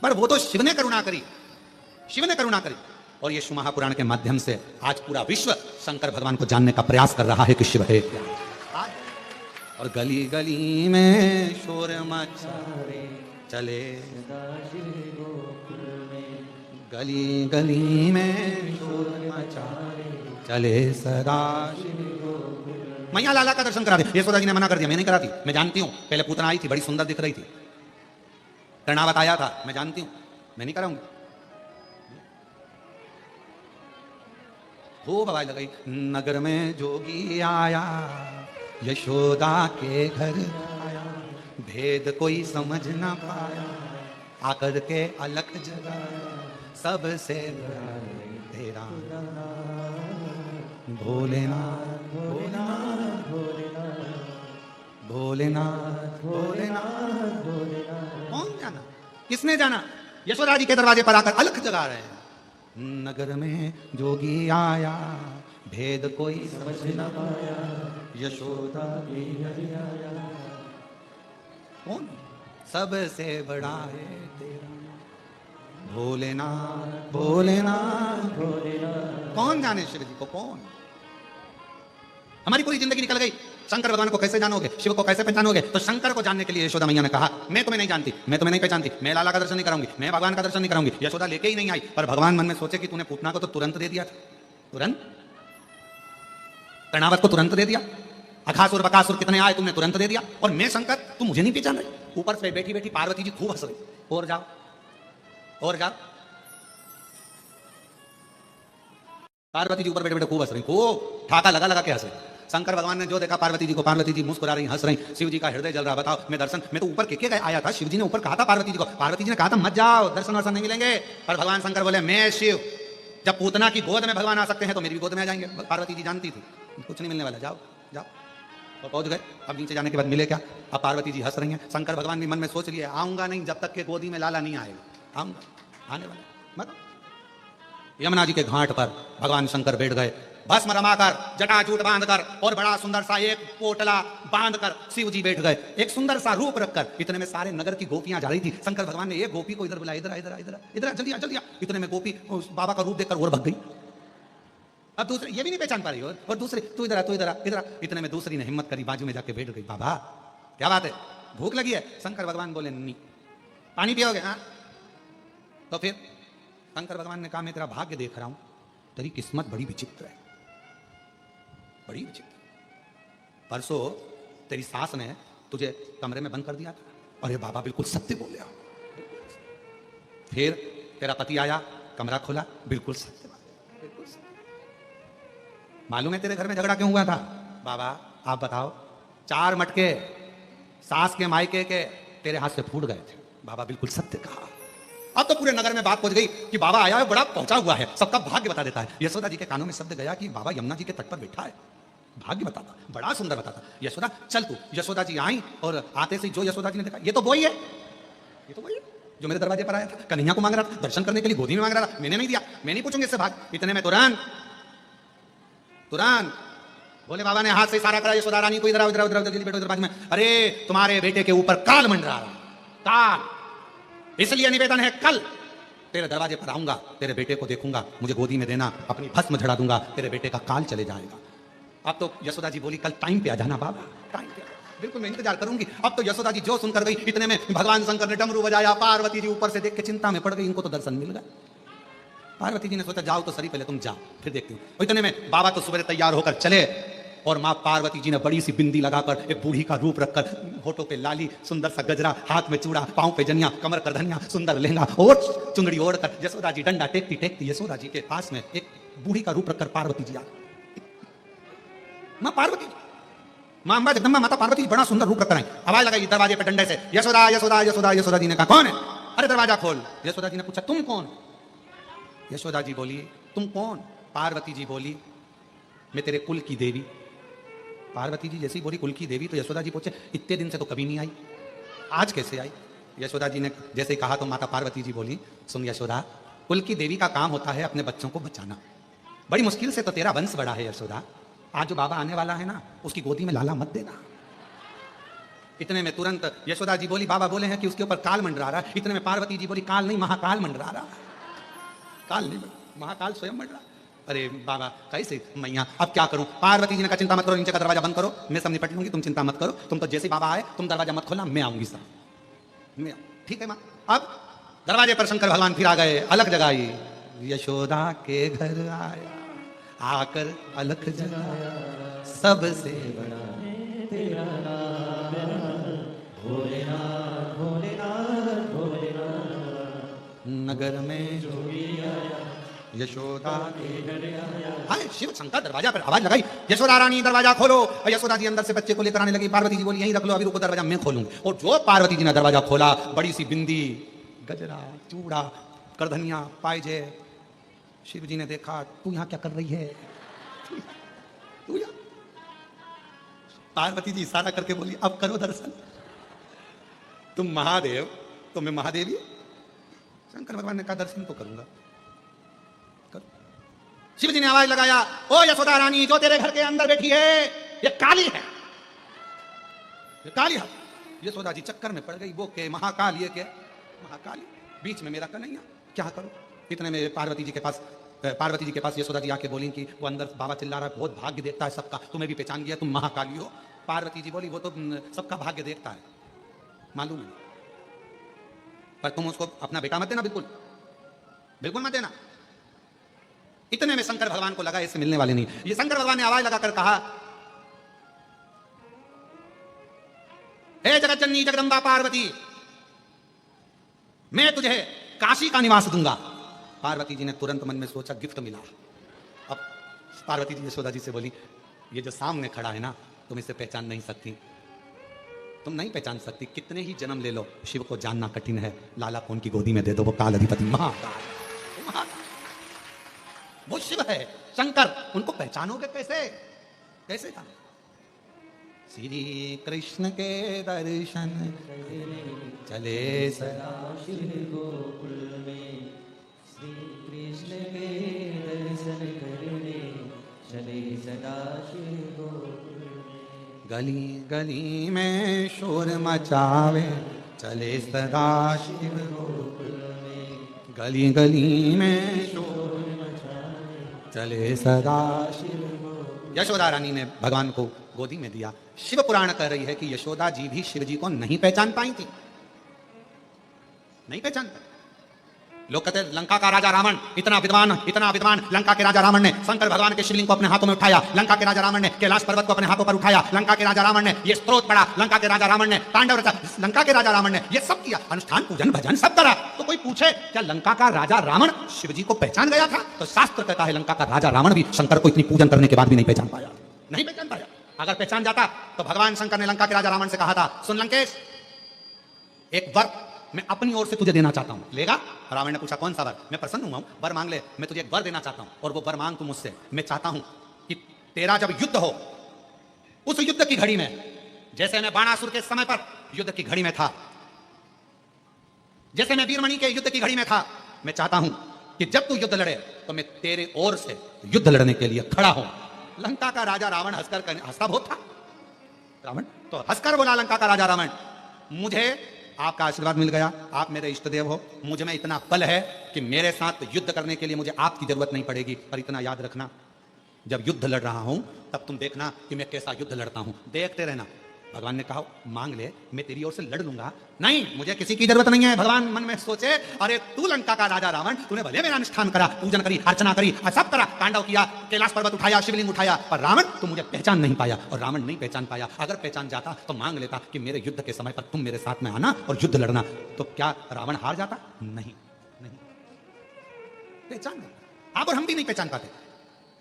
पर वो तो शिव ने करुणा करी, शिव ने करुणा करी। और ये शिव महापुराण के माध्यम से आज पूरा विश्व शंकर भगवान को जानने का प्रयास कर रहा है कि शिव है क्या। और गली गली में शोर मचाए चले, गली गली में शोर मचाए चले सदा। मैया लाला का दर्शन करा दे। यशोदा जी ने मना कर दिया, मैं नहीं कराती, मैं जानती हूँ। पहले पूतना आई थी, बड़ी सुंदर दिख रही थी, कर्णावत आया था, मैं जानती हूँ, मैं नहीं कराऊंगी। खूब आवाज लगाई, नगर में जोगी आया, यशोदा के घर आया, भेद कोई समझ ना पाया, आकर के अलख जगाया, सबसे बड़ा तेरा भोलेनाथ भोलेनाथ भोलेनाथ भोलेनाथ भोलेनाथ। कौन जाना, किसने जाना? यशोदा जी के दरवाजे पर आकर अलख जगा रहे हैं। नगर में जोगी आया, भेद कोई समझ न पाया, यशोदा के घर आया। कौन? सबसे बड़ा है तेरा भोलेनाथ भोलेनाथ भोलेनाथ। कौन जाने शिव जी को, कौन? हमारी पूरी जिंदगी निकल गई, शंकर भगवान को कैसे जानोगे, शिव को कैसे पहचानोगे? तो शंकर को जानने के लिए यशोदा मैया ने कहा, मैं तुम्हें नहीं जानती, मैं तुम्हें नहीं पहचानती, मैं लाला का दर्शन नहीं कराऊंगी, मैं भगवान का दर्शन नहीं कराऊंगी। यशोदा लेके ही नहीं आई, पर भगवान मन में सोचे कि तूने पूतना को तो तुरंत दे दिया था, तुरंत कर्णावत को तुरंत दे दिया, अघासुर बकासुर कितने आए तुमने तुरंत दे दिया, और मैं शंकर, तुम मुझे नहीं पहचान रही। ऊपर से बैठी बैठी पार्वती जी खूब हंस रही, और जाओ और जाओ। पार्वती जी ऊपर बैठे बैठे खूब हंस रही, खूब ठाका लगा लगा के हंस रही। शंकर भगवान ने जो देखा पार्वती जी को, पार्वती जी मुस्कुरा रही, हंस रही, शिव जी का हृदय जल रहा। बताओ, मैं दर्शन, मैं तो ऊपर के आया था, शिव जी ने ऊपर कहा था पार्वती जी को, पार्वती जी ने कहा था मत जाओ, दर्शन वर्शन नहीं मिलेंगे। पर भगवान शंकर बोले मैं शिव, जब पूतना की गोद में भगवान आ सकते हैं तो मेरी भी गोद में आ जाएंगे। पार्वती जी जानती थी कुछ नहीं मिलने वाला, जाओ जाओ। और पहुंच गए। अब नीचे जाने के बाद मिले क्या? अब पार्वती जी हंस रही हैं, शंकर भगवान भी मन में सोच लिए आऊंगा नहीं जब तक के गोदी में लाला नहीं आएगा, आऊंगा आने वाला मत। यमुना जी के घाट पर भगवान शंकर बैठ गए, भस्म रमाकर, जटाजूट बांधकर, और बड़ा सुंदर सा एक पोटला बांधकर शिव जी बैठ गए, एक सुंदर सा रूप रखकर। इतने में सारे नगर की गोपियां जा रही थी। शंकर भगवान ने एक गोपी को इधर बुलाया, इधर इधर इधर इधर जल्दी आ जल्दी आ। इतने में गोपी उस बाबा का रूप देखकर और भग गई। अब दूसरे ये भी नहीं पहचान पा रही, और दूसरे तू इधर आ, तू इधर आ, इधर आ। इतने में दूसरी ने हिम्मत करी, बाजू में जाके बैठ गई। बाबा क्या बात है, भूख लगी है? शंकर भगवान बोले नहीं। पानी पियोगे? हाँ। तो फिर शंकर भगवान ने कहा मैं तेरा भाग्य देख रहा हूं, तेरी किस्मत बड़ी विचित्र है, बड़ी विचित्र। परसों तेरी सास ने तुझे कमरे में बंद कर दिया था, और ये बाबा बिल्कुल सत्य बोल रहा। फिर तेरा पति आया, कमरा खोला, बिल्कुल सत्य बात, बिल्कुल सत्य। मालूम है तेरे घर में झगड़ा क्यों हुआ था? बाबा आप बताओ। 4 मटके सास के मायके के तेरे हाथ से फूट गए थे। बाबा बिल्कुल सत्य कहा। अब तो पूरे नगर में बात पहुंच गई कि बाबा आया है, बड़ा पहुंचा हुआ है, सबका भाग्य बता देता है। यशोदा जी के कानों में शब्द गया कि बाबा यमुना जी के तट पर बैठा है, भाग्य बताता, बड़ा सुंदर बताता। यशोदा चल तू। यशोदा जी आई, और आते से जो यशोदा जी ने देखा, ये तो वही है, ये तो वही है जो मेरे दरवाजे पर आया था, कन्हैया को मांग रहा था, दर्शन करने के लिए गोदी में मांग रहा था, मैंने नहीं दिया, मैं नहीं पूछूंगी इससे भाग। इतने में तुरंत भोले बाबा ने हाथ से इशारा करा, यशोदा रानी को इधर आओ, इधर आओ, इधर बैठो, इधर बाजू में। अरे तुम्हारे बेटे के ऊपर काल मंडरा रहा, काल, इसलिए निवेदन है कल तेरे दरवाजे पर आऊंगा, तेरे बेटे को देखूंगा, मुझे गोदी में देना, अपनी भस्म झड़ा दूंगा, तेरे बेटे का काल चले जाएगा। अब तो यशोदा जी बोली कल टाइम पे आ जाना बाबा, टाइम पे। बिल्कुल मैं इंतजार करूंगी। अब तो यशोदा जी जो सुनकर गई, इतने में भगवान शंकर ने डमरू बजाया। पार्वती जी ऊपर से देख के चिंता में पड़ गई, इनको तो दर्शन मिल गया। पार्वती जी ने सोचा जाओ तो सही, पहले तुम जाओ फिर देखती हूँ। इतने में बाबा तो सुबह तैयार होकर चले, और माँ पार्वती जी ने बड़ी सी बिंदी लगाकर, एक बूढ़ी का रूप रखकर, होठों पे लाली, सुंदर सा गजरा, हाथ में चूड़ा, पांव पे जनिया, कमर कर धनिया, सुंदर लहंगा और चुंदड़ी ओढ़कर यशोदा जी डंडा टेकती टेकती यशोदा जी के पास में एक बूढ़ी का रूप रखकर पार्वती जी आ। माँ पार्वती, माँ अम्बा जगदम्बा माता पार्वती जी बड़ा सुंदर रूप रखकर आई। आवाज लगाई दरवाजे पे डंडे से, यशोदा यशोदा यशोदा। यशोदा जी ने कहा कौन है? अरे दरवाजा खोल। यशोदा जी ने पूछा तुम कौन? यशोदा जी बोली तुम कौन? पार्वती जी बोली मैं तेरे कुल की देवी। पार्वती जी जैसी बोली कुल की देवी, तो यशोदा जी पूछे इतने दिन से तो कभी नहीं आई, आज कैसे आई? यशोदा जी ने जैसे ही कहा तो माता पार्वती जी बोली सुन यशोदा, कुल की देवी का काम होता है अपने बच्चों को बचाना, बड़ी मुश्किल से तो तेरा वंश बड़ा है यशोदा। आज जो बाबा आने वाला है ना, उसकी गोदी में लाला मत देना, इतने में तुरंत यशोदा जी बोली, बाबा बोले हैं कि उसके ऊपर काल मंडरा रहा है। इतने में पार्वती जी बोली, काल नहीं महाकाल मंडरा रहा। काल नहीं, महाकाल स्वयं मंडरा। अरे बाबा कैसे मैया, अब क्या करूं? पार्वती जी ने कहा चिंता मत करो, नीचे का दरवाजा बंद करो, मैं सब निपट लूंगी, तुम चिंता मत करो। तुम तो जैसे बाबा आए तुम दरवाजा मत खोलना, मैं आऊंगी सब। मैं ठीक है माँ। अब दरवाजे पर शंकर भगवान फिर आ गए, अलग जगाई। यशोदा के घर आया, आकर अलग जगाया, सबसे बड़ा तेरा नाम भोलेनाथ भोलेनाथ भोलेनाथ। नगर में जोगी आया यशोदा के घर आया। हाय शिव शंकर दरवाजा पर आवाज लगाई, यशोदा रानी दरवाजा खोलो। और यशोदा जी अंदर से बच्चे को लेकर आने लगी। पार्वती जी बोली यहीं रख लो, अभी रुको दरवाजा मैं खोलूंगी। और जो पार्वती जी ने दरवाजा खोला, बड़ी सी बिंदी, गजरा, चूड़ा, करधनिया, पायजे। शिव जी ने देखा, तू यहाँ क्या कर रही है? तू यहाँ? पार्वती जी इशारा करके बोली, अब करो दर्शन। तुम महादेव तो मैं महादेवी। शंकर भगवान ने कहा दर्शन तो करूंगा। शिव जी ने आवाज लगाया, ओ यशोदा रानी, जो तेरे घर के अंदर बैठी है ये काली है, ये काली है। यशोदा जी चक्कर में पड़ गई, वो के महाकाल, ये के महाकाली, बीच में मेरा कन्हैया, क्या करूं? इतने में पार्वती जी के पास यशोदा जी आके बोली कि वो अंदर बाबा चिल्ला रहा है, बहुत भाग्य देखता है सबका, तुम्हें भी पहचान गया, तुम महाकाली हो। पार्वती जी बोली वो तो सबका भाग्य देखता है, मालूम है, पर तुम उसको अपना बेटा मत देना, बिल्कुल बिल्कुल मत देना। इतने में शंकर भगवान को लगा इससे मिलने वाले नहीं। ये शंकर भगवान ने आवाज लगाकर कहा, हे जगत जननी जगदम्बा पार्वती, मैं तुझे काशी का निवास दूंगा। पार्वती जी ने तुरंत मन में सोचा गिफ्ट मिला। अब पार्वती जी यशोदा जी से बोली, ये जो सामने खड़ा है ना, तुम इसे पहचान नहीं सकती, तुम नहीं पहचान सकती, कितने ही जन्म ले लो शिव को जानना कठिन है। लाला कौन की गोदी में दे दो, वो काल अधिपति महाकाल, वो शिव है शंकर, उनको पहचानोगे कैसे? कैसे था? श्री कृष्ण के दर्शन चले सदा शिव गोकुल में, श्री कृष्ण के दर्शन करने चले सदा शिव गोकुल में। गली गली में शोर मचावे चले सदा शिव गोकुल में, गली गली में शोर मचावे चले सदा शिव। यशोदा रानी ने भगवान को गोदी में दिया। शिव पुराण कह रही है कि यशोदा जी भी शिव जी को नहीं पहचान पाई थी, नहीं पहचान पाई। लोग कहते लंका का राजा रावण इतना विद्वान लंका के राजा रावण ने शंकर भगवान के शिवलिंग को अपने हाथों में उठाया, लंका के राजा रावण ने कैलाश पर्वत को अपने हाथों पर उठाया, लंका के राजा रावण ने ये स्तोत्र पढ़ा, लंका के राजा रावण ने तांडव रचा, लंका के राजा रावण ने ये सब किया, अनुष्ठान पूजन भजन सब करा। तो कोई पूछे क्या लंका का राजा रावण शिव जी को पहचान गया था? तो शास्त्र कहता है लंका का राजा रावण भी शंकर को इतनी पूजन करने के बाद भी नहीं पहचान पाया, नहीं पहचान पाया। अगर पहचान जाता तो भगवान शंकर ने लंका के राजा रावण से कहा था, सुन लंकेश, एक वर मैं अपनी ओर से तुझे देना चाहता हूं, लेगा? रावण ने पूछा कौन सा वर? मैं प्रसन्न हुआ हूं, वर मांग ले, मैं तुझे एक वर देना चाहता हूं और वो वर मांग तू मुझसे। मैं चाहता हूं कि तेरा जब युद्ध हो, उस युद्ध की घड़ी में, जैसे मैं बाणासुर के समय पर युद्ध की घड़ी में था, जैसे मैं वीरमणि के युद्ध की घड़ी में था, मैं चाहता हूं कि जब तू युद्ध लड़े तो मैं तेरे ओर से युद्ध लड़ने के लिए खड़ा हूं। लंका का राजा रावण हंसता बहुत था। रावण तो हंसकर बोला, लंका का राजा रावण, मुझे आपका आशीर्वाद मिल गया, आप मेरे इष्ट देव हो, मुझ में इतना बल है कि मेरे साथ युद्ध करने के लिए मुझे आपकी जरूरत नहीं पड़ेगी। पर इतना याद रखना, जब युद्ध लड़ रहा हूं तब तुम देखना कि मैं कैसा युद्ध लड़ता हूं, देखते रहना। भगवान ने कहा मांग ले, मैं तेरी ओर से लड़ लूंगा। नहीं, मुझे किसी की जरूरत नहीं है। भगवान मन में सोचे, अरे तू लंका का राजा रावण, तूने भले मेरा अनुष्ठान करा, पूजन करी, अर्चना करी, सब करा, तांडव किया, कैलाश पर्वत उठाया, शिवलिंग उठाया, पर रावण तू मुझे पहचान नहीं पाया। और रावण नहीं पहचान पाया। अगर पहचान जाता तो मांग लेता कि मेरे युद्ध के समय पर तुम मेरे साथ में आना और युद्ध लड़ना। तो क्या रावण हार जाता? नहीं, नहीं पहचान नहीं। आप और हम भी नहीं पहचान पाते।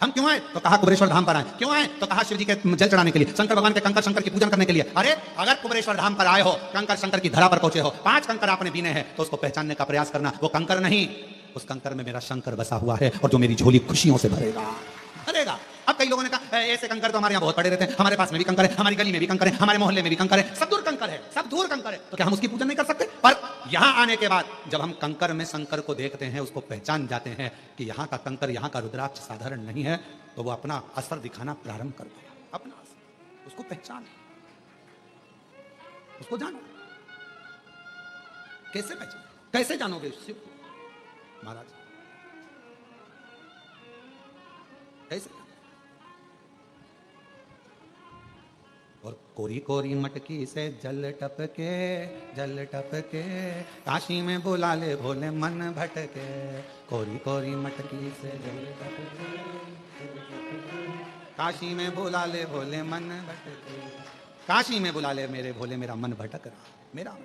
हम क्यों आए? तो कहा कुबेरेश्वर धाम पर आए। क्यों आए? तो कहा शिव जी के जल चढ़ाने के लिए, शंकर भगवान के कंकर शंकर की पूजन करने के लिए। अरे अगर कुबेरेश्वर धाम पर आए हो, कंकर शंकर की धरा पर पहुंचे हो, 5 कंकर आपने बीने हैं, तो उसको पहचानने का प्रयास करना। वो कंकर नहीं, उस कंकर में मेरा शंकर बसा हुआ है और जो मेरी झोली खुशियों से भरेगा। अब कई लोगों ने कहा ऐसे कंकर तो हमारे यहाँ बहुत पड़े रहते हैं, हमारे पास में भी कंकर है, हमारी गली में भी कंकर है, हमारे मोहल्ले में भी कंकर है, सब दूर कंकर है, सब दूर कंकर है, तो क्या हम उसकी पूजन नहीं कर सकते? पर यहाँ आने के बाद जब हम कंकर में शंकर को देखते हैं, उसको पहचान जाते हैं कि यहाँ का कंकर, यहाँ का रुद्राक्ष साधारण नहीं है, तो वो अपना असर दिखाना प्रारंभ कर देगा। अपना असर उसको पहचान। उसको जानो। कैसे पहचानो, कैसे जानोगे शिव महाराज, कैसे? और कोरी कोरी मटकी से जल टपके काशी में बुला ले भोले मन भटके। कोरी कोरी मटकी से जल टपके काशी में बुला ले भोले मन भटके। काशी में बुला ले मेरे भोले, मेरा मन भटक रहा, मेरा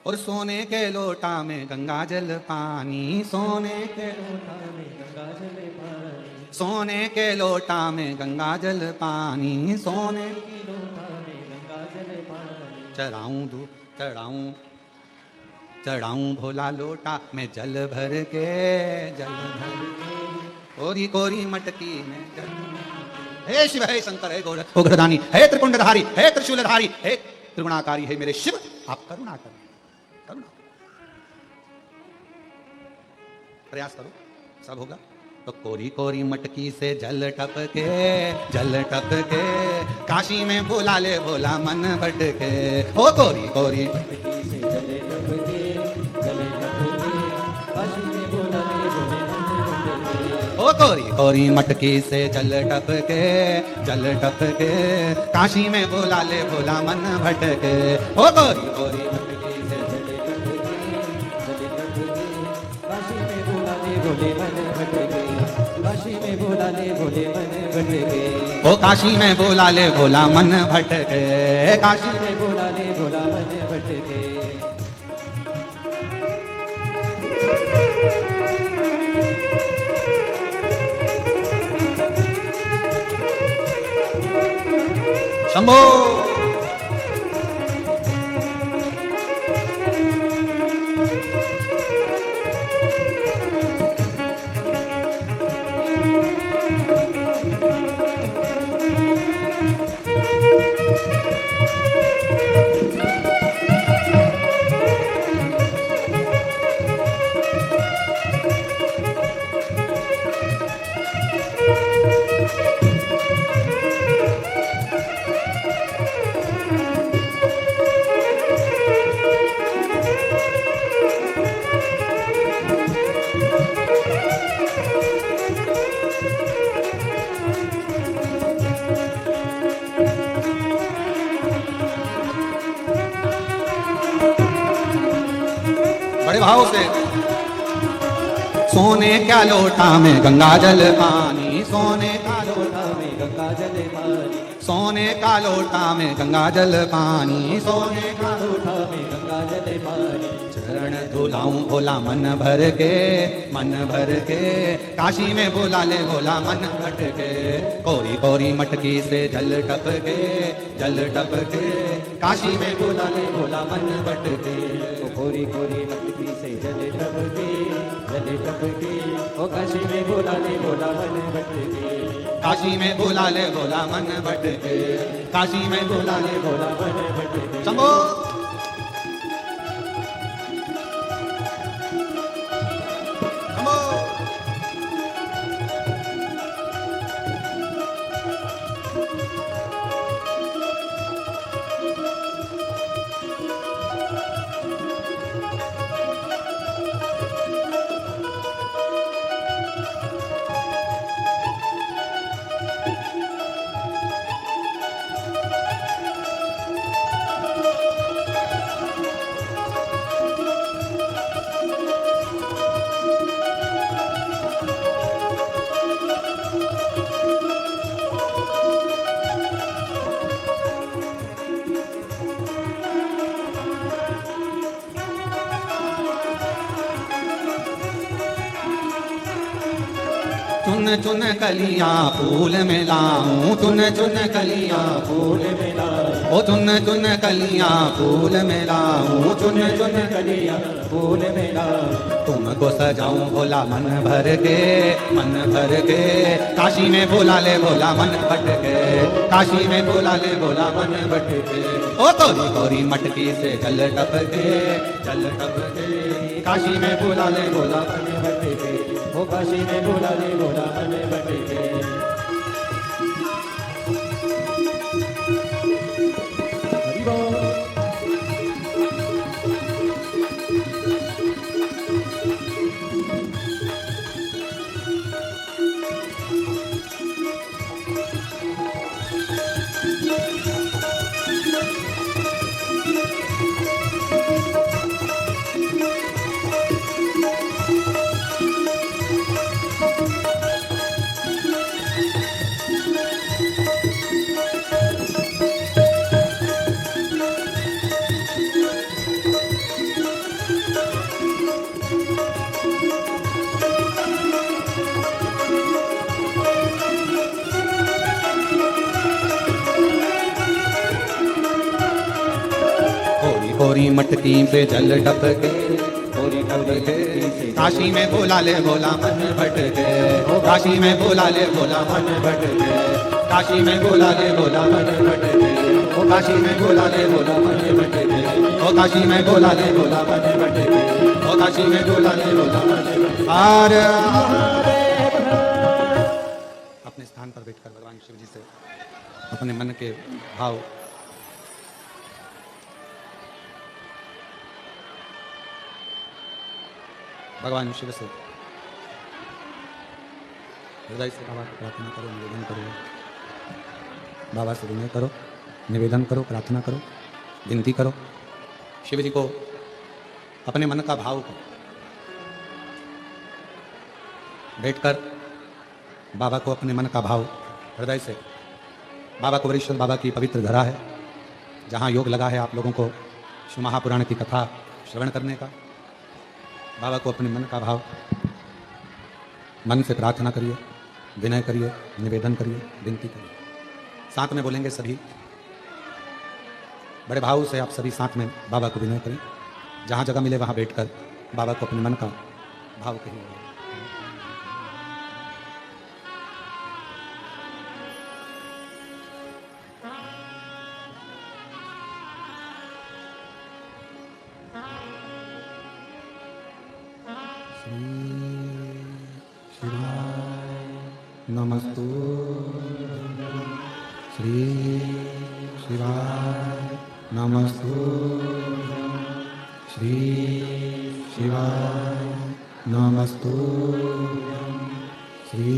और सोने के लोटा में गंगा जल पानी, सोने के लोटा में गंगा जल पानी, सोने के लोटा में गंगा जल पानी, सोने की लोटा में गंगा जल पानी। चढ़ाऊं दूध चढ़ाऊं भोला लोटा में जल भर के, कोरी कोरी मटकी में जल। हे शिव, हे शंकर, हे गोरखदानी, हे त्रिपुंडधारी, हे त्रिशूलधारी, हे त्रिगुणाकारी, हे मेरे शिव, आप करुणा करो, करुणा प्रयास करो, सब होगा। तो कोरी कोरी मटकी से जल टपके काशी में बुला ले भोला मन भटके। ओ कोरी कोरी मटकी से जल टपके काशी में बुला ले भोले मन भटके। ओ कोरी कोरी मटकी से जल टपके काशी में बुला ले भोला मन भटके। ओ कोरी कोरी मटकी से जल टपके काशी में बुला ले भोले मन भटके। काशी में बुला ले भोले मन भटके। ओ काशी में बुला ले भोला मन भटके। काशी में बुला ले भोला मन भटके। शंभो बड़े भाव से। सोने का लोटा में गंगा जल पानी, सोने का लोटा में गंगा जल पानी, सोने का लोटा में गंगा जल पानी, सोने का लोटा में गंगा जल पानी। चरण धुलाऊं भोला मन भर के काशी में बुला ले भोला मन भटके। कोरी कोरी मटकी से जल टपके काशी में बुला ले भोला मन भटके। कोरी कोरी मटकी से जल टपके ओ काशी में बुला ले भोला मन भटके। काशी में बुला ले भोला मन भटके। काशी में बुला ले भोला मन भटके। शंभो चुन चुन कलियां फूल मिलाऊं, चुन चुन कलियां फूल मिलाऊं, ओ चुन चुन कलियां फूल मिलाऊं, चुन चुन कलियां फूल मिलाऊं। तुमको सजाऊं भोला मन भर के काशी में बुला ले भोला मन भटके। काशी में बुला ले भोला मन भटके। ओ कोरी कोरी मटकी से जल टपके काशी में बुला ले भोला मन भटके। ओ काशी में बुला ले भोला मन भटके। कोरी मटकी पे जल टपके, कोरी टपके से काशी में बोला ले बोला मन भटके, काशी में बोला ले बोला मन भटके, काशी में बोला ले बोला मन भटके, ओ काशी में बोला ले बोला मन भटके, ओ काशी में बोला ले बोला मन भटके, ओ काशी में बोला ले बोला मन भटके। अपने स्थान पर बैठकर भगवान शिव जी से अपने मन के भाव भगवान शिव से हृदय से बाबा को प्रार्थना करो, निवेदन करो, बाबा से विनय करो, निवेदन करो, प्रार्थना करो, विनती करो। शिव जी को अपने मन का भाव को बैठकर बाबा को अपने मन का भाव हृदय से, बाबा कुबेरेश्वर बाबा की पवित्र धरा है जहाँ योग लगा है आप लोगों को शिव महापुराण की कथा श्रवण करने का। बाबा को अपने मन का भाव मन से प्रार्थना करिए, विनय करिए, निवेदन करिए, विनती करिए। साथ में बोलेंगे सभी, बड़े भाव से आप सभी साथ में बाबा को विनय करें। जहाँ जगह मिले वहाँ बैठकर बाबा को अपने मन का भाव कहिए। नमस्तु श्री शिवाय, नमस्तु श्री शिवाय, नमस्तु श्री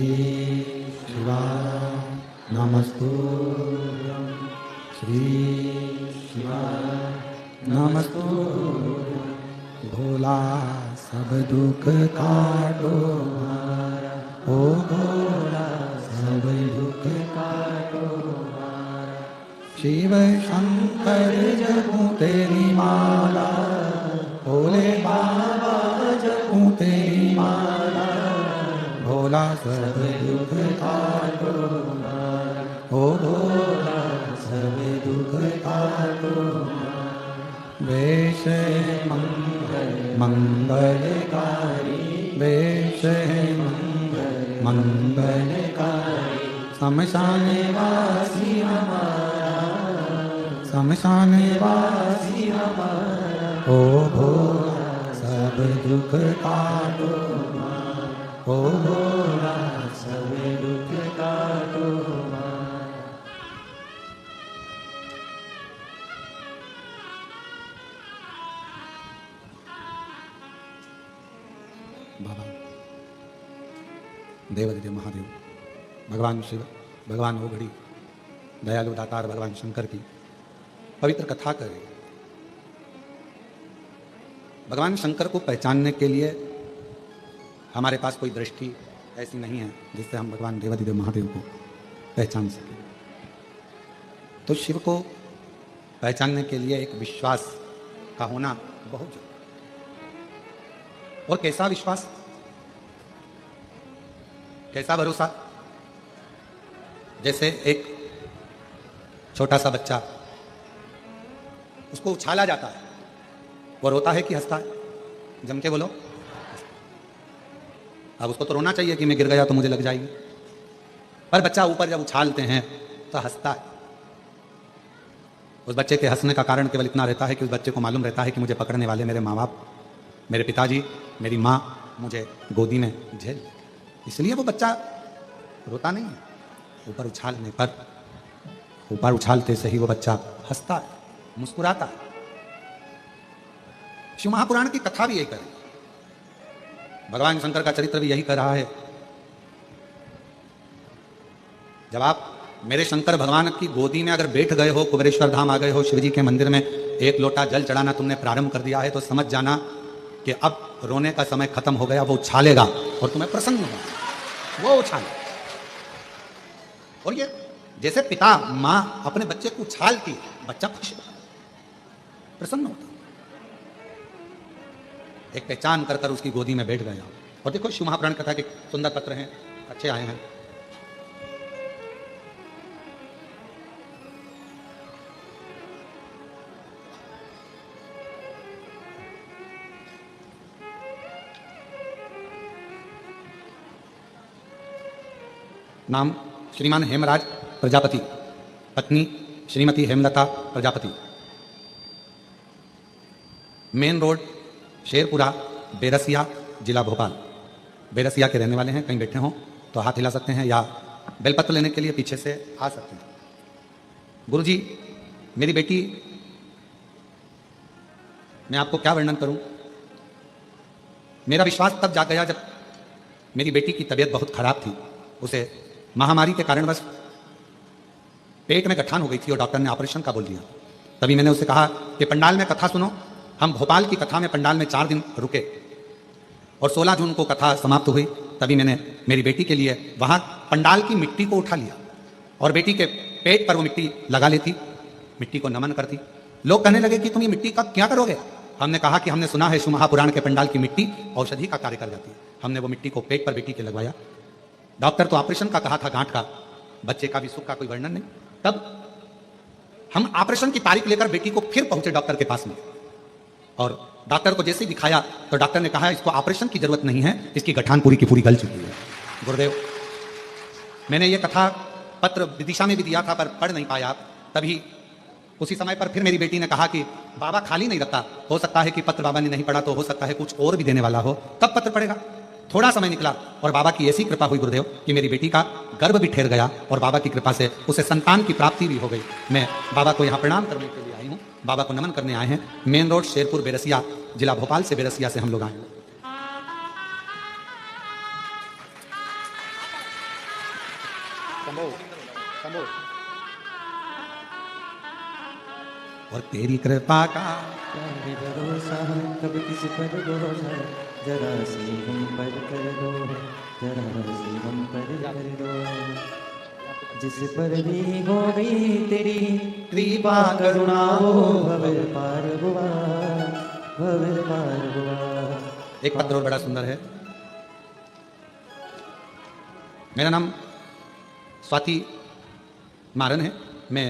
शिवाय, नमस्तु श्री शिवाय, नमस्तु। भोला सब दुख काटो, ओ भोला सब दुख काटो, शिव शंकर जपूं तेरी माला, भोले बाबा जपूं तेरी माला, भोला सब दुख काटो, ओ भोला सब दुख काटो। वेश मंगलकारी, वेश मंगलकारी, शमशान वासी हमारा, शमशान वासी हमारा, ओ भोला सब दुख काटो, ओ भोला सब दुख काटो। बाबा देवादिदेव महादेव, भगवान शिव, भगवान ओघड़ी, दयालु दातार भगवान शंकर की पवित्र कथा करें। भगवान शंकर को पहचानने के लिए हमारे पास कोई दृष्टि ऐसी नहीं है जिससे हम भगवान देवादिदेव महादेव को पहचान सकें। तो शिव को पहचानने के लिए एक विश्वास का होना बहुत जरूरी। और कैसा विश्वास, कैसा भरोसा? जैसे एक छोटा सा बच्चा, उसको उछाला जाता है, वो रोता है कि हंसता है? जम के बोलो। अब उसको तो रोना चाहिए कि मैं गिर गया तो मुझे लग जाएगी, पर बच्चा ऊपर जब उछालते हैं तो हंसता है। उस बच्चे के हंसने का कारण केवल इतना रहता है कि उस बच्चे को मालूम रहता है कि मुझे पकड़ने वाले मेरे माँ बाप, मेरे पिताजी, मेरी माँ मुझे गोदी में झेल, इसलिए वो बच्चा रोता नहीं है। ऊपर उछालने पर, ऊपर उछालते से ही वो बच्चा हंसता है, मुस्कुराता है। शिव महापुराण की कथा भी यही कर रही है, भगवान शंकर का चरित्र भी यही कर रहा है। जब आप मेरे शंकर भगवान की गोदी में अगर बैठ गए हो, कुबेरेश्वर धाम आ गए हो, शिव जी के मंदिर में एक लोटा जल चढ़ाना तुमने प्रारंभ कर दिया है, तो समझ जाना कि अब रोने का समय खत्म हो गया। वो उछालेगा और तुम्हें प्रसन्न होगा, वो उछाले। और ये जैसे पिता मां अपने बच्चे को उछालती है, बच्चा खुश होता है, प्रसन्न होता है। एक पहचान कर कर उसकी गोदी में बैठ गए आप। और देखो शिव महापुराण कथा के सुंदर पत्र हैं, अच्छे आए हैं। नाम श्रीमान हेमराज प्रजापति, पत्नी श्रीमती हेमलता प्रजापति, मेन रोड शेरपुरा, बेरसिया, जिला भोपाल। बेरसिया के रहने वाले हैं। कहीं बैठे हों तो हाथ हिला सकते हैं या बेलपत्र लेने के लिए पीछे से आ सकते हैं। गुरुजी, मेरी बेटी, मैं आपको क्या वर्णन करूं। मेरा विश्वास तब जाग गया जब मेरी बेटी की तबीयत बहुत खराब थी। उसे महामारी के कारणवश पेट में गठान हो गई थी और डॉक्टर ने ऑपरेशन का बोल दिया। तभी मैंने उसे कहा कि पंडाल में कथा सुनो। हम भोपाल की कथा में पंडाल में 4 दिन रुके और 16 जून को कथा समाप्त हुई। तभी मैंने मेरी बेटी के लिए वहां पंडाल की मिट्टी को उठा लिया और बेटी के पेट पर वो मिट्टी लगा लेती, मिट्टी को नमन करती। लोग कहने लगे कि तुम ये मिट्टी का क्या करोगे। हमने कहा कि हमने सुना है शिव महापुराण के पंडाल की मिट्टी औषधि का कार्य कर जाती है। हमने वो मिट्टी को पेट पर बेटी के लगवाया। डॉक्टर तो ऑपरेशन का कहा था, गांठ का, बच्चे का भी सुख का कोई वर्णन नहीं। तब हम ऑपरेशन की तारीख लेकर बेटी को फिर पहुंचे डॉक्टर के पास में और डॉक्टर को जैसे ही दिखाया तो डॉक्टर ने कहा इसको ऑपरेशन की जरूरत नहीं है, इसकी गठान पूरी की पूरी गल चुकी है। गुरुदेव, मैंने ये कथा पत्र विदिशा में भी दिया था पर पढ़ नहीं पाया। तभी उसी समय पर फिर मेरी बेटी ने कहा कि बाबा खाली नहीं रखता, हो सकता है कि पत्र बाबा ने नहीं पढ़ा तो हो सकता है कुछ और भी देने वाला हो, कब पत्र पढ़ेगा। थोड़ा समय निकला और बाबा की ऐसी कृपा हुई गुरुदेव कि मेरी बेटी का गर्भ भी ठहर गया और बाबा की कृपा से उसे संतान की प्राप्ति भी हो गई। मैं बाबा को यहाँ प्रणाम करने के लिए आई हूँ, बाबा को नमन करने आए हैं। मेन रोड शेरपुर, बेरसिया, जिला भोपाल से बेरसिया से हम लोग आए हैं। और तेरी कृपा का भरोसा कब किसी पर भरोसा, जरा सी हम पर कर दो, जरा सी हम पर कर दो। जिस पर भी हो गई तेरी कृपा करुणा, वो भव पार हुआ, भव पार हुआ। एक पत्र और बड़ा सुंदर है। मेरा नाम स्वाति मारन है। मैं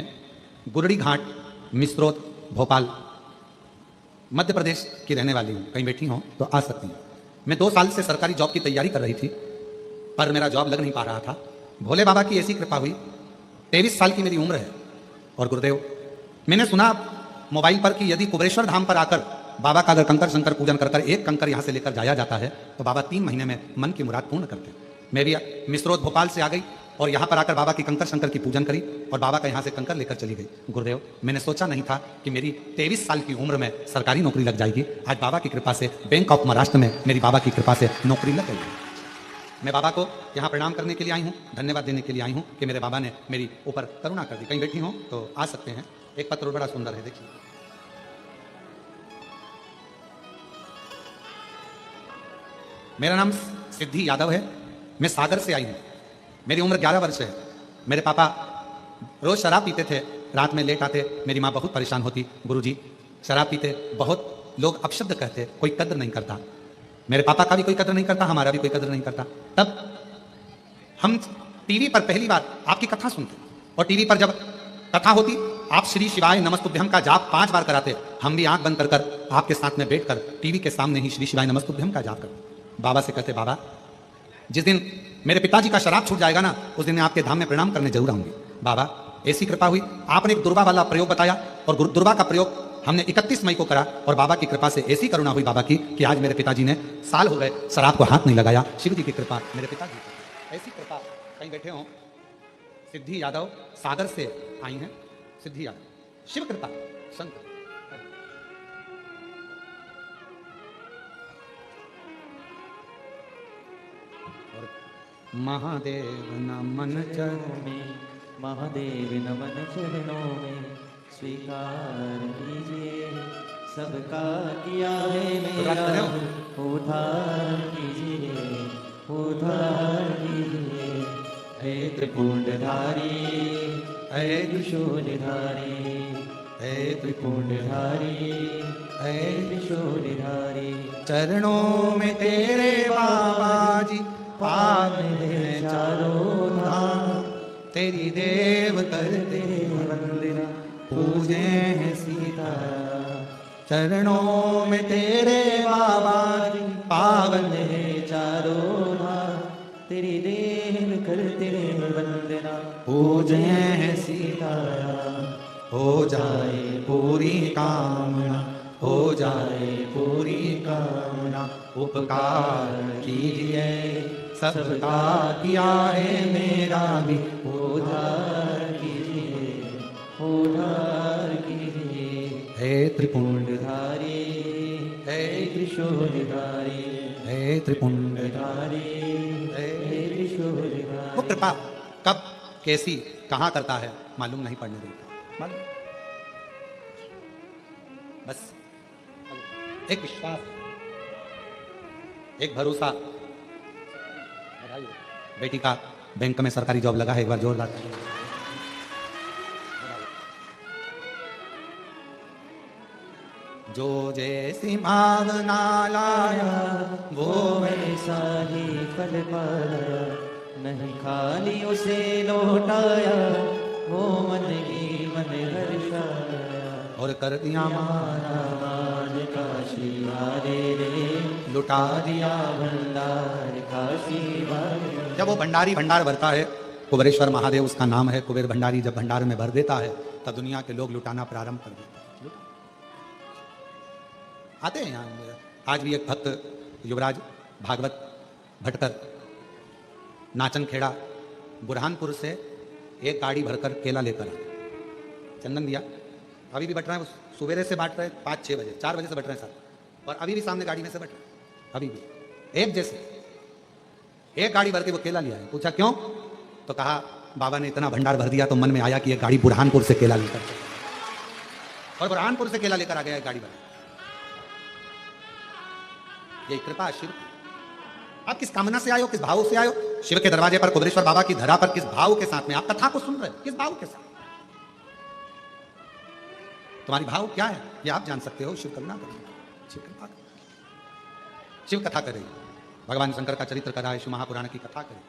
गुरड़ी घाट, मिस्रोद, भोपाल, मध्य प्रदेश की रहने वाली हूँ। कहीं बैठी हो तो आ सकती हैं। मैं 2 साल से सरकारी जॉब की तैयारी कर रही थी पर मेरा जॉब लग नहीं पा रहा था। भोले बाबा की ऐसी कृपा हुई, 23 साल की मेरी उम्र है। और गुरुदेव, मैंने सुना मोबाइल पर कि यदि कुबेरेश्वर धाम पर आकर बाबा का अगर कंकर शंकर पूजन कर एक कंकर यहाँ से लेकर जाया जाता है तो बाबा 3 महीने में मन की मुराद पूर्ण करते हैं। मैं भी मिस्रोद भोपाल से आ गई और यहाँ पर आकर बाबा की कंकर शंकर की पूजन करी और बाबा का यहाँ से कंकर लेकर चली गई। गुरुदेव, मैंने सोचा नहीं था कि मेरी 23 साल की उम्र में सरकारी नौकरी लग जाएगी। आज बाबा की कृपा से बैंक ऑफ महाराष्ट्र में मेरी बाबा की कृपा से नौकरी लग गई। मैं बाबा को यहाँ प्रणाम करने के लिए आई हूँ, धन्यवाद देने के लिए आई हूँ कि मेरे बाबा ने मेरी ऊपर करुणा कर दी। कहीं बैठी हो तो आ सकते हैं। एक पत्र बड़ा सुंदर है, देखिए। मेरा नाम सिद्धि यादव है। मैं सागर से आई हूँ। मेरी उम्र 11 वर्ष है। मेरे पापा रोज शराब पीते थे, रात में लेट आते। मेरी माँ बहुत परेशान होती, गुरुजी शराब पीते, बहुत लोग अपशब्द कहते, कोई कद्र नहीं करता। मेरे पापा का भी कोई कद्र नहीं करता, हमारा भी कोई कद्र नहीं करता। तब हम टीवी पर पहली बार आपकी कथा सुनते और टीवी पर जब कथा होती, आप श्री शिवाय नमस्तुभ्यम का जाप 5 बार कराते। हम भी आंख बंद कर आपके साथ में बैठकर टीवी के सामने ही श्री शिवाय नमस्तुभ्यम का जाप करते। बाबा से कहते, बाबा जिस दिन मेरे पिताजी का शराब छूट जाएगा ना, उस दिन मैं आपके धाम में प्रणाम करने जरूर आऊंगी। बाबा, ऐसी कृपा हुई, आपने एक दुर्वा वाला प्रयोग बताया और दुर्वा का प्रयोग हमने 31 मई को करा और बाबा की कृपा से ऐसी करुणा हुई बाबा की कि आज मेरे पिताजी ने साल हो गए शराब को हाथ नहीं लगाया। शिव जी की कृपा, मेरे पिताजी की ऐसी कृपा। कहीं बैठे हो, सिद्धि यादव सागर से आई हैं। सिद्धि यादव, शिव कृपा, शंकर। महादेव नमन चरणों में महादेव नमन चरणों में स्वीकार कीजिए सबका किया है मेरा उद्धार कीजिए उद्धार कीजिए हे त्रिपुंडधारी हे त्रिशूलधारी हे त्रिपुंडधारी हे त्रिशूलधारी चरणों में तेरे बाबा जी पावन है चारों धाम, तेरी देव करते वंदना पूजे हैं सीता। चरणों में तेरे बाबा जी पावन है चारों धाम, तेरी देव करते वंदना पूजे हैं सीता। हो जाए पूरी कामना, हो जाए पूरी कामना, उपकार कीजिए सबका किया है मेरा भी उद्धार कीजिए उद्धार कीजिए हे त्रिपुंड धारी हे त्रिशूलधारी हे त्रिपुंड धारी हे त्रिशूलधारी। वो कृपा कब कैसी कहाँ करता है मालूम नहीं पड़ने देता, मालूम बस एक विश्वास, एक भरोसा। बेटी का बैंक में सरकारी जॉब लगा है, एक बार जोरदार जो जैसी भावना लाया वो वैसा ही फल पाया, नहीं खाली उसे लौटाया वो मन ही मन हर्षाया। और कर दिया हमारा मान काशी वाले रे लुटा दिया भंडार काशी वाले। जब वो भंडारी भंडार भरता है, कुबेरेश्वर महादेव उसका नाम है, कुबेर भंडारी जब भंडार में भर देता है तब दुनिया के लोग लुटाना प्रारंभ कर देते हैं। आते हैं यहाँ। आज भी एक भक्त युवराज भागवत भटकर नाचन खेड़ा बुरहानपुर से एक गाड़ी भरकर केला लेकर आए, चंदन दिया, अभी भी बट रहे हैं, सवेरे से बांट रहे हैं 5-6 बजे, 4 बजे से बट रहे हैं सर, और अभी भी सामने गाड़ी में से बट रहे हैं, अभी भी एक जैसे एक गाड़ी भर के वो केला लिया है। पूछा क्यों, तो कहा बाबा ने इतना भंडार भर दिया तो मन में आया कि एक गाड़ी बुरहानपुर से केला लेकर, और बुरहानपुर से केला लेकर आ गया एक गाड़ी भर। ये कृपा शिव, आप किस कामना से आए हो, किस भाव से आए हो, शिव के दरवाजे पर कुबेरेश्वर बाबा की धरा पर किस भाव के साथ में आप कथा को सुन रहे हो, किस भाव के साथ, तुम्हारी भाव क्या है ये आप जान सकते हो। शिव करुणा करेंगे, शिव कृपा करेंगे, शिव कथा करे, भगवान शंकर का चरित्र करा है, शिव महापुराण की कथा करे।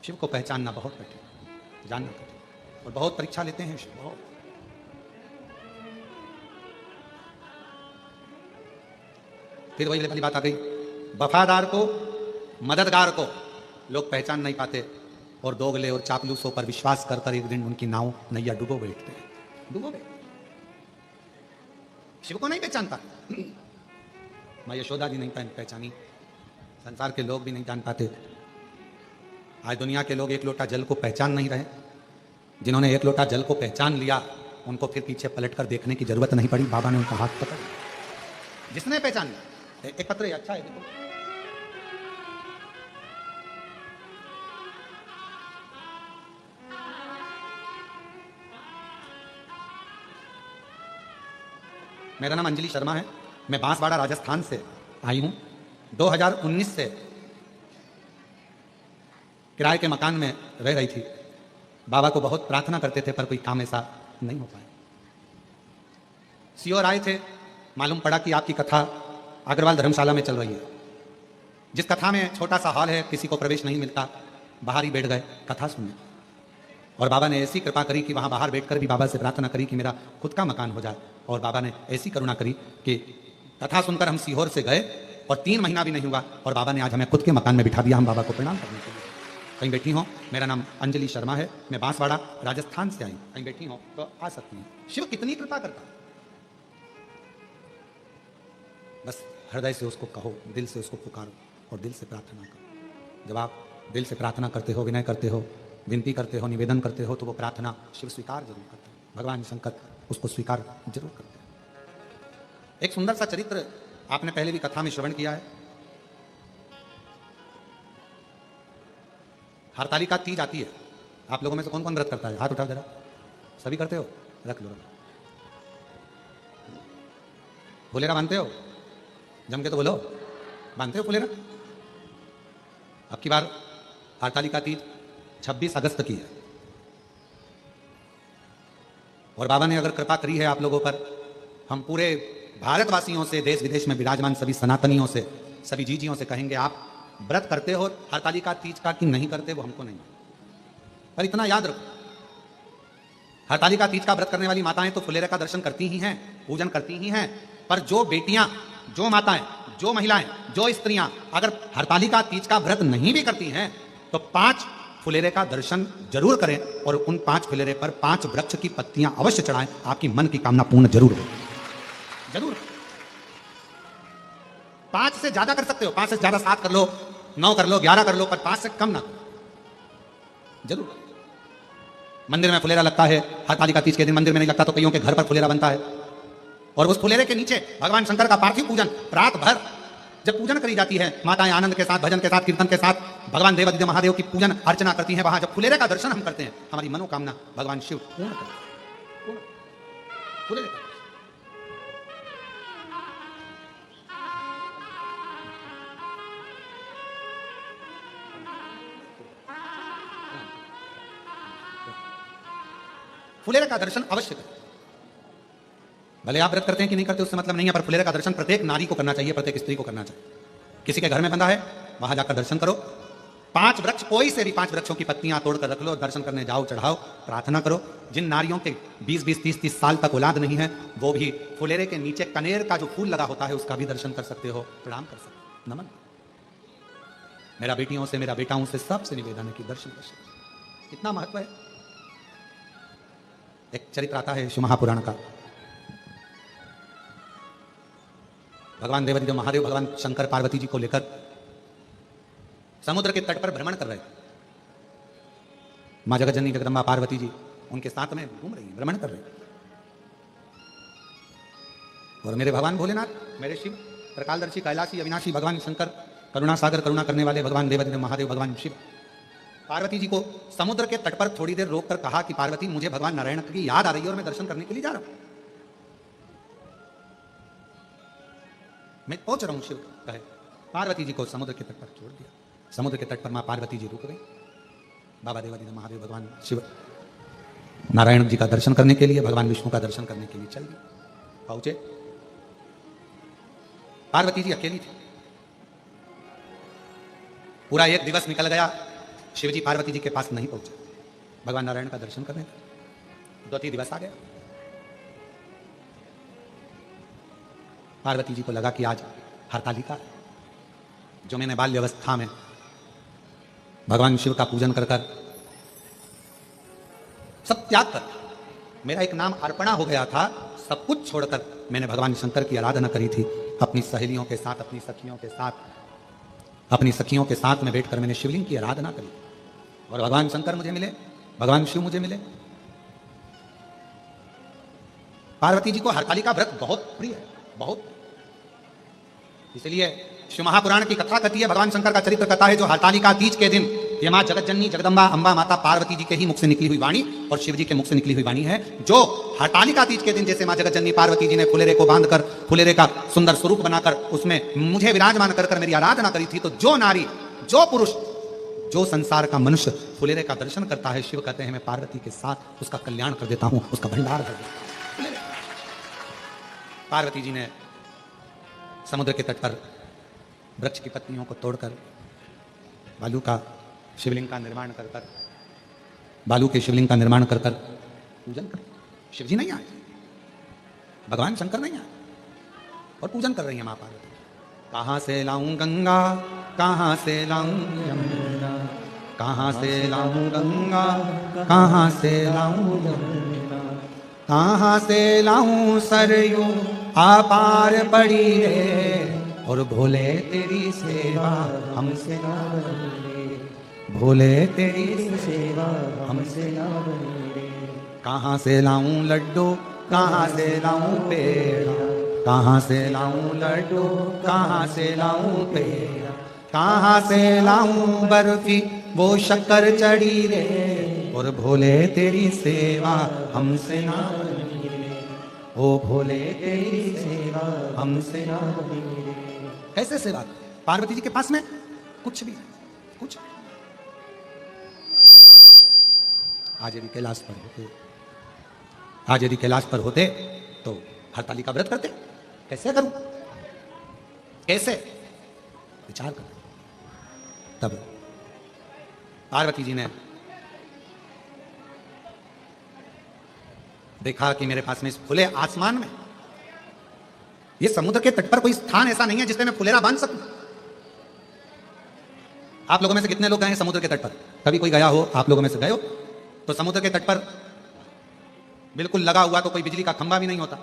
शिव को पहचानना बहुत कठिन, जानना कठिन, और बहुत परीक्षा लेते हैं शिव, बहुत। फिर वही वाली बात आ गई, वफादार को मददगार को लोग पहचान नहीं पाते, और दोगले और चापलूसों पर विश्वास कर कर एक दिन उनकी नाव नैया डूबो बैठते हैं, डूबो बैठते। शिव को नहीं पहचानता, माँ यशोदा जी नहीं पहचानी, संसार के लोग भी नहीं जान पाते। आज दुनिया के लोग एक लोटा जल को पहचान नहीं रहे, जिन्होंने एक लोटा जल को पहचान लिया उनको फिर पीछे पलटकर देखने की जरूरत नहीं पड़ी, बाबा ने उनका हाथ पकड़, जिसने पहचान लिया। एक पत्र अच्छा है देखो, मेरा नाम अंजलि शर्मा है, मैं बांसवाड़ा राजस्थान से आई हूं। 2019 से किराए के मकान में रह रही थी, बाबा को बहुत प्रार्थना करते थे पर कोई काम ऐसा नहीं हो पाया। सीओर आए थे, मालूम पड़ा कि आपकी कथा अग्रवाल धर्मशाला में चल रही है, जिस कथा में छोटा सा हॉल है, किसी को प्रवेश नहीं मिलता, बाहर ही बैठ गए कथा सुनने, और बाबा ने ऐसी कृपा करी कि वहाँ बाहर बैठकर भी बाबा से प्रार्थना करी कि मेरा खुद का मकान हो जाए, और बाबा ने ऐसी करुणा करी कि कथा सुनकर हम सीहोर से गए और 3 महीना भी नहीं हुआ और बाबा ने आज हमें खुद के मकान में बिठा दिया, हम बाबा को प्रणाम करने के लिए। कहीं बैठी हो, मेरा नाम अंजलि शर्मा है, मैं बांसवाड़ा राजस्थान से आई, कहीं बैठी हो तो आ सकती हैं। शिव कितनी कृपा करता है, बस हृदय से उसको कहो, दिल से उसको पुकारो और दिल से प्रार्थना करो। जब आप दिल से प्रार्थना करते हो, विनय करते हो, विनती करते हो, निवेदन करते हो, तो वो प्रार्थना शिव स्वीकार जरूर करते हैं, भगवान शंकर उसको स्वीकार जरूर करते हैं। एक सुंदर सा चरित्र आपने पहले भी कथा में श्रवण किया है। हरतालिका तीज आती है, आप लोगों में से कौन कौन व्रत करता है? हाथ उठाओ जरा। सभी करते हो? रख लो। फुलेरा बांधते हो? जम के तो बोलो, बांधते हो फुलेरा? अब की बार हरतालिका तीज 26 अगस्त की है और बाबा ने अगर कृपा करी है आप लोगों पर, हम पूरे भारतवासियों से, देश विदेश में विराजमान सभी सनातनियों से, सभी जीजियों से कहेंगे, आप व्रत करते हो हरतालिका तीज का कि नहीं करते वो हमको नहीं, पर इतना याद रखो, हरतालिका तीज का व्रत करने वाली माताएं तो फुलेरे का दर्शन करती ही हैं, पूजन करती ही हैं, पर जो बेटियां, जो माताएं, जो महिलाएं, जो स्त्रियां अगर हरतालिका तीज का व्रत नहीं भी करती हैं तो 5 फुलेरे का दर्शन जरूर करें और उन 5 फुलेरे पर 5 वृक्ष की पत्तियां अवश्य चढ़ाएं, आपकी मन की कामना पूर्ण जरूर हो, जरूर। 5 से ज्यादा कर सकते हो, 5 से ज्यादा 7 कर लो, 9 कर लो, 11 कर लो, पर 5 से कम ना करो, जरूर। मंदिर में फुलेरा लगता है, हरतालिका तीज के दिन मंदिर में नहीं लगता तो कईयों के घर पर फुलेरा बनता है और उस फुलेरे के नीचे भगवान शंकर का पार्थिव पूजन रात भर जब पूजन करी जाती है, माताएं आनंद के साथ, भजन के साथ, कीर्तन के साथ भगवान देवादिदेव महादेव की पूजन अर्चना करती हैं, वहां जब फुलेरे का दर्शन हम करते हैं, हमारी मनोकामना भगवान शिव पूर्ण करते हैं। फुलेरे का फुलेरे का दर्शन अवश्य करें। भले आप व्रत करते हैं कि नहीं करते उससे मतलब नहीं है, पर फुलेरे का दर्शन प्रत्येक नारी को करना चाहिए, प्रत्येक स्त्री को करना चाहिए। किसी के घर में बंधा है वहां जाकर दर्शन करो, 5 वृक्ष, कोई से भी 5 वृक्षों की पत्तियां तोड़कर रख लो, दर्शन करने जाओ, चढ़ाओ, प्रार्थना करो। जिन नारियों के 20-20, 30-30 साल तक औलाद नहीं है वो भी फुलेरे के नीचे कनेर का जो फूल लगा होता है उसका भी दर्शन कर सकते हो, प्रणाम कर सकते हो, नमन। मेरा बेटियों से, मेरा बेटाओं से सबसे निवेदन है कि दर्शन दर्शन, कितना महत्व है। एक चरित्र आता है शिव महापुराण का, भगवान देवादिदेव महादेव, भगवान शंकर पार्वती जी को लेकर समुद्र के तट पर भ्रमण कर रहे हैं। मां जगतजननी जगदम्बा पार्वती जी उनके साथ में घूम रही हैं, भ्रमण कर रहे हैं। और मेरे भगवान भोलेनाथ, मेरे शिव त्रिकालदर्शी, कैलाशी, अविनाशी भगवान शंकर, करुणा सागर, करुणा करने वाले भगवान देवादिदेव महादेव, भगवान शिव पार्वती जी को समुद्र के तट पर थोड़ी देर रोककर कहा कि पार्वती, मुझे भगवान नारायण की याद आ रही है और मैं दर्शन करने के लिए जा रहा हूं, मैं पहुंच रहा हूं। शिव कहे, पार्वती जी को समुद्र के तट पर छोड़ दिया। समुद्र के तट पर मां पार्वती जी रुक गई, बाबा देवादिदेव महादेव, भगवान शिव नारायण जी का दर्शन करने के लिए, भगवान विष्णु का दर्शन करने के लिए चल गई। पहुंचे, पार्वती जी अकेली थी। पूरा 1 दिवस निकल गया, शिवजी पार्वती जी के पास नहीं पहुंचे भगवान नारायण का दर्शन करने का। 2 दिवस आ गया। पार्वती जी को लगा कि आज हरतालिका, जो मैंने बाल्य अवस्था में भगवान शिव का पूजन कर कर सब त्याग कर, मेरा एक नाम अर्पणा हो गया था, सब कुछ छोड़कर मैंने भगवान शंकर की आराधना करी थी, अपनी सहेलियों के साथ, अपनी सखियों के साथ, अपनी सखियों के साथ में बैठकर मैंने शिवलिंग की आराधना करी और भगवान शंकर मुझे मिले, भगवान शिव मुझे मिले। पार्वती जी को हरतालिका व्रत बहुत प्रिय है, बहुत। इसलिए शिव महापुराण की कथा कहती है, भगवान शंकर का चरित्र कहता है, जो हरतालिका तीज के दिन ये मां जगतजननी जगदम्बा अंबा माता पार्वती जी के ही मुख से निकली हुई वाणी और शिव जी के मुख से निकली हुई वाणी है, जो हरतालिका तीज के दिन जैसे मां जगतजननी पार्वती जी ने फुलेरे को बांधकर, फुलेरे का सुंदर स्वरूप बनाकर उसमें मुझे विराजमान कर मेरी आराधना करी थी, तो जो नारी, जो पुरुष, जो संसार का मनुष्य फुलेरे का दर्शन करता है, शिव कहते हैं मैं पार्वती के साथ उसका कल्याण कर देता हूं, उसका भंडार कर देता हूं। पार्वती जी ने समुद्र के तट पर वृक्ष की पत्तियों को तोड़कर बालू का शिवलिंग का निर्माण कर कर, बालू के शिवलिंग का निर्माण कर कर पूजन कर। शिव जी नहीं आए, भगवान शंकर नहीं आए और पूजन कर रही है मां पार्वती। कहां से लाऊं गंगा, कहां से लाऊं यमुना, कहां से लाऊं गंगा, कहां से लाऊं यमुना, कहां से लाऊं सरयू अपार पड़ी रे, और भोले तेरी सेवा हमसे ना बने, भोले तेरी सेवा हमसे ना बने रे। कहां से लाऊं लड्डू, कहां से लाऊं पेड़ा, कहां से लाऊं लड्डू, कहां से लाऊं पेड़ा, कहां से लाऊं बर्फी, वो शक्कर चढ़ी रे, और भोले तेरी सेवा हमसे ना बनी रे, ओ भोले तेरी सेवा हमसे ना बनी रे। कैसे सेवा? पार्वती जी के पास में कुछ भी नहीं, कुछ। आज यदि कैलाश पर होते, आज यदि कैलाश पर होते तो हरताली का व्रत करते। कैसे करूं, कैसे? विचार कर। तब पार्वती जी ने देखा कि मेरे पास में इस खुले आसमान में, ये समुद्र के तट पर कोई स्थान ऐसा नहीं है जिसपे मैं फुलेरा बांध सकूं। आप लोगों में से कितने लोग गए हैं समुद्र के तट पर? कभी कोई गया हो आप लोगों में से? गए हो तो समुद्र के तट पर बिल्कुल लगा हुआ तो कोई बिजली का खंभा भी नहीं होता,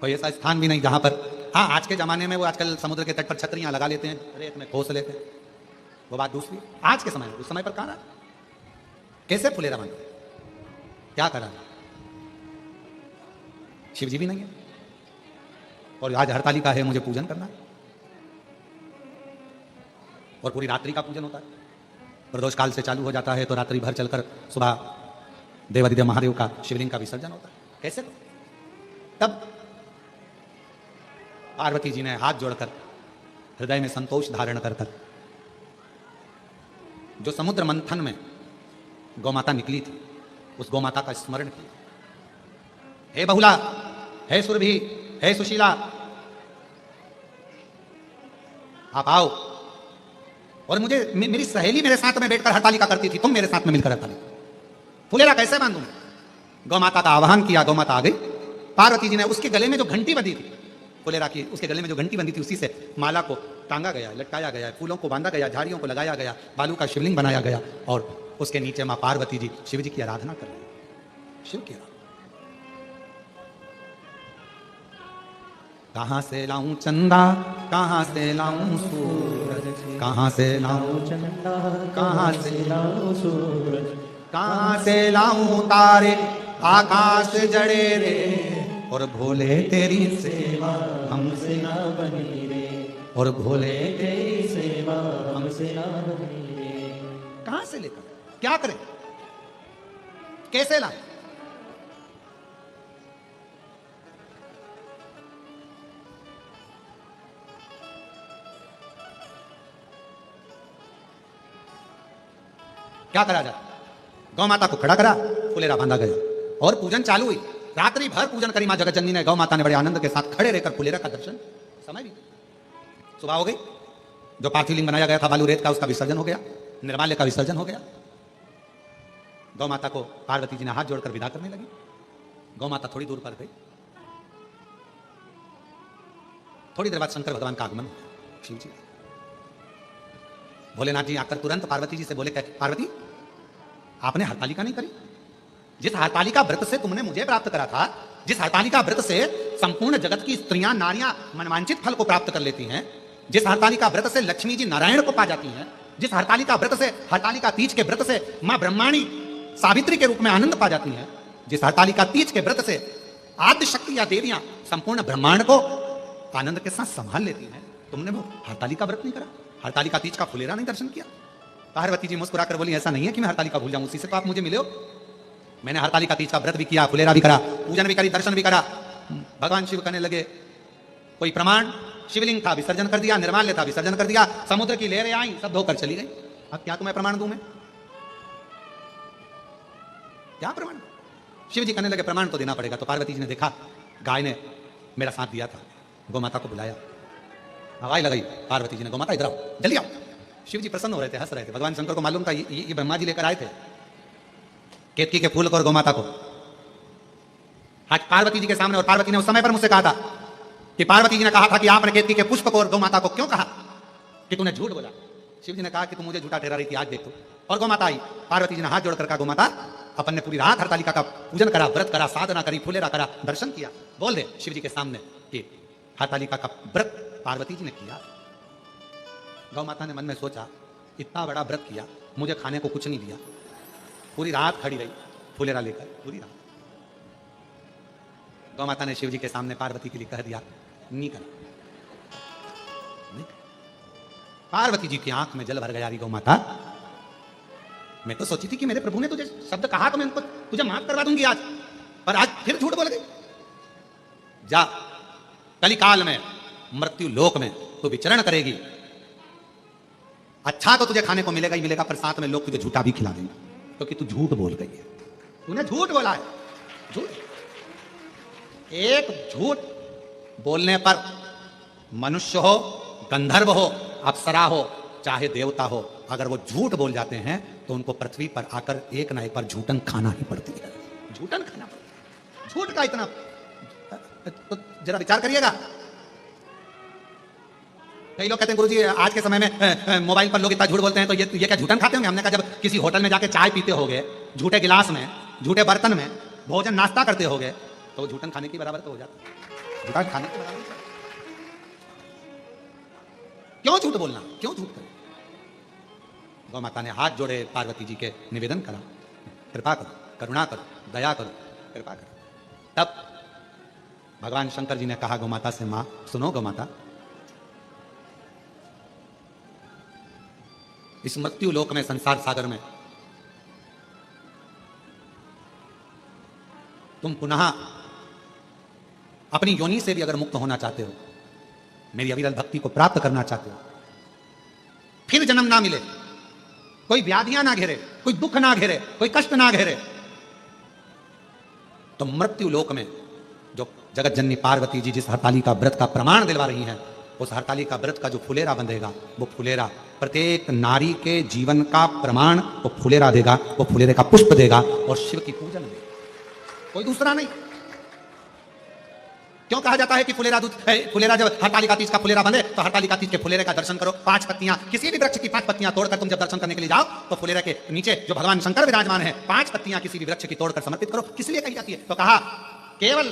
कोई ऐसा स्थान भी नहीं जहां पर, हाँ आज के जमाने में वो आजकल समुद्र के तट पर छतरियां लगा लेते हैं, रेत में खोस लेते हैं, वो बात दूसरी। आज के समय में, उस समय पर कहां रहा? कैसे फुलेरा बांधते? क्या करा? शिव जी भी नहीं है और आज हरताली का है, मुझे पूजन करना है और पूरी रात्रि का पूजन होता है। प्रदोष काल से चालू हो जाता है तो रात्रि भर चलकर सुबह देवादिदेव महादेव का शिवलिंग का विसर्जन होता है। कैसे? तब पार्वती जी ने हाथ जोड़कर हृदय में संतोष धारण कर कर जो समुद्र मंथन में गौमाता निकली थी उस गौमाता का स्मरण किया। हे बहुला, हे सुरभि, हे सुशीला, आप आओ। और मुझे, मेरी सहेली मेरे साथ में बैठकर हरतालिका करती थी, तुम मेरे साथ में मिलकर हरतालिका। फुलेरा कैसे बांधूं? गौमाता का आह्वान किया, गौमाता आ गई। पार्वती जी ने उसके गले में जो घंटी बंधी थी फुलेरा की, उसके गले में जो घंटी बंधी थी उसी से माला को टांगा गया, लटकाया गया, फूलों को बांधा गया, झाड़ियों को लगाया गया, बालू का शिवलिंग बनाया गया और उसके नीचे मां पार्वती जी शिव जी की आराधना कर रही। शिव की आराधना। कहां से लाऊं चंदा, कहां से लाऊं सूरज, कहां से लाऊं चंदा, कहाँ से लाऊं सूरज, कहां से लाऊं तारे, आकाश जड़े रे, और भोले तेरी सेवा हमसे ना बनी रे, और भोले तेरी सेवा हमसे ना बनी रे। कहां से लेकर क्या करें, कैसे लाए? क्या करा जाए? गौ माता को खड़ा करा, फुलेरा बांधा गया और पूजन चालू हुई। रात्रि भर पूजन करी मां जगत जननी ने। गौ माता ने बड़े आनंद के साथ खड़े रहकर फुलेरा का दर्शन। समय भी सुबह हो गई। जो पार्थिव लिंग बनाया गया था बालू रेत का, उसका विसर्जन हो गया, निर्माल्य का विसर्जन हो गया। गौ माता को पार्वती जी ने हाथ जोड़कर विदा करने लगी। गौ माता थोड़ी दूर पर गई। थोड़ी देर बाद शंकर भगवान का आगमन हुआ। शिव जी, भोलेनाथ जी आकर तुरंत पार्वती जी से बोले, पार्वती आपने हरतालिका नहीं करी? जिस हरतालिका व्रत से तुमने मुझे प्राप्त करा था, जिस हरतालिका व्रत से संपूर्ण जगत की स्त्रियां नारियां मनवांछित फल को प्राप्त कर लेती हैं, जिस हरतालिका व्रत से लक्ष्मी जी नारायण को पा जाती हैं, जिस हरतालिका व्रत से, हरतालिका तीज के व्रत से मां ब्रह्माणी सावित्री के रूप में आनंद पा जाती हैं, जिस हरतालिका तीज के व्रत से आद्य शक्ति या देवियां संपूर्ण ब्रह्मांड को आनंद के साथ संभाल लेती हैं, तुमने वो हरतालिका व्रत नहीं करा? हरतालिका तीज का फुलेरा नहीं दर्शन किया? पार्वती जी मुस्कुराकर बोली, ऐसा नहीं है कि मैं हरतालिका भूल जाऊं, उसी से तो आप मुझे मिले हो। मैंने हरतालिका तीज का व्रत भी किया, फुलेरा भी करा, पूजन भी करी, दर्शन भी करा। भगवान शिव कहने लगे, कोई प्रमाण? शिवलिंग था, विसर्जन कर दिया, निर्माल्य था, विसर्जन कर दिया, समुद्र की लहरें आई, सब धोकर चली गई। अब क्या तुम्हें प्रमाण दूं मैं? क्या प्रमाण? शिव जी कहने लगे, प्रमाण तो देना पड़ेगा। तो पार्वती जी ने देखा गाय ने मेरा साथ दिया था, गौ माता को बुलाया, आवाज लगाई। पार्वती जी ने, गौ माता इधर आओ, जल्दी आओ। शिव जी प्रसन्न हो रहे थे, हंस रहे थे। भगवान शंकर को मालूम था ये ब्रह्मा जी लेकर आए थे केतकी के फूल को और गौ माता को। आज पार्वती जी के सामने, और पार्वती ने उस समय पर मुझसे कहा था कि पार्वती जी ने कहा था कि आपने केतकी के पुष्प को और गौ माता को क्यों कहा कि तूने झूठ बोला? शिव जी ने कहा कि तू मुझे झूठा ठहरा रही थी, आज देख तू। और गौ माता आई। पार्वती जी ने हाथ जोड़कर कहा, गौ माता, अपन ने पूरी रात हरतालिका का पूजन करा, व्रत करा, साधना करी, फुलेरा करा, दर्शन किया। बोल दे शिव जी के सामने कि हरतालिका का व्रत पार्वती जी ने किया। गौ माता ने मन में सोचा, इतना बड़ा व्रत किया, मुझे खाने को कुछ नहीं दिया, पूरी रात खड़ी रही फुलेरा लेकर, पूरी रात। गौ माता ने शिव जी के सामने पार्वती के लिए कह दिया, नहीं कर। पार्वती जी की आंख में जल भर गया। गौ माता, मैं तो सोची थी कि मेरे प्रभु ने तुझे शब्द कहा तो मैं उनको तुझे माफ करवा दूंगी आज, पर आज फिर झूठ बोल गई। जा, कलिकाल में मृत्यु लोक में तू विचरण करेगी। अच्छा तो तुझे खाने को मिलेगा ही मिलेगा, पर साथ में लोग तुझे झूठा भी खिला देंगे, क्योंकि तू झूठ बोल गई है। तूने झूठ बोला है। झूठ, एक झूठ बोलने पर मनुष्य हो, गंधर्व हो, अप्सरा हो, चाहे देवता हो, अगर वो झूठ बोल जाते हैं तो उनको पृथ्वी पर आकर एक ना एक बार झूठन खाना ही पड़ती है। झूठन खाना पड़ती है। झूठ का इतना तो जरा विचार करिएगा। कई लोग कहते हैं गुरुजी आज के समय में मोबाइल पर लोग इतना झूठ बोलते हैं, तो ये क्या झूठन खाते होंगे? हमने कहा जब किसी होटल में जाके चाय पीते होगे झूठे गिलास में, झूठे बर्तन में भोजन नाश्ता करते होगे, तो झूठन खाने के बराबर तो हो जाता है। झूठा खाने के बराबर। क्यों झूठ बोलना, क्यों झूठ करें? गौ माता ने हाथ जोड़े पार्वती जी के निवेदन करा, कृपा करो, करुणा करो, दया करो, कृपा करो। तब भगवान शंकर जी ने कहा गौ माता से, मां सुनो गौ माता, इस मृत्यु लोक में, संसार सागर में तुम पुनः अपनी योनि से भी अगर मुक्त होना चाहते हो, मेरी अविरल भक्ति को प्राप्त करना चाहते हो, फिर जन्म ना मिले, कोई व्याधियां ना घेरे, कोई दुख ना घेरे, कोई कष्ट ना घेरे, तो मृत्यु लोक में जो जगत जननी पार्वती जी जिस हरतालिका व्रत का प्रमाण दिलवा रही हैं, उस हरतालिका व्रत का जो फुलेरा बंधेगा, वो फुलेरा प्रत्येक नारी के जीवन का प्रमाण वो फुलेरा देगा, वो फुलेरे का पुष्प देगा और शिव की पूजन देगा, कोई दूसरा नहीं। क्यों कहा जाता है कि फुलेरा जब हरतालिका तीज का फुलेरा बंधे तो हरतालिका तीज के फुलेरे का दर्शन करो। 5 पत्तियां, किसी भी वृक्ष की 5 पत्तियां तोड़कर तुम जब दर्शन करने के लिए जाओ तो फुलेरे के नीचे जो भगवान शंकर विराजमान है, 5 पत्तियां किसी भी वृक्ष की तोड़कर समर्पित करो। किस लिए कही जाती है? तो कहा केवल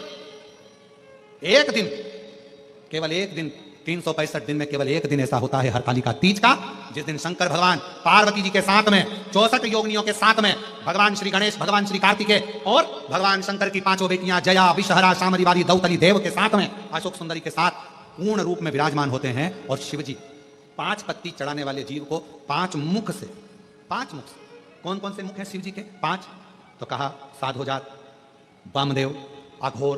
एक दिन 365 दिन में केवल एक दिन ऐसा होता है हरतालिका तीज का, जिस दिन शंकर भगवान पार्वती जी के साथ में 64 योगिनियों के साथ में भगवान श्री गणेश, भगवान श्री कार्तिकेय और भगवान शंकर की 5 बेटियां जया, विषहरा, शामरी वाली, दौतली देव के साथ में, अशोक सुंदरी के साथ पूर्ण रूप में विराजमान होते हैं। और शिव जी 5 पत्ती चढ़ाने वाले जीव को 5 मुख से, कौन कौन से मुख हैं शिव जी के? 5। तो कहा साधोजात, वामदेव, अघोर,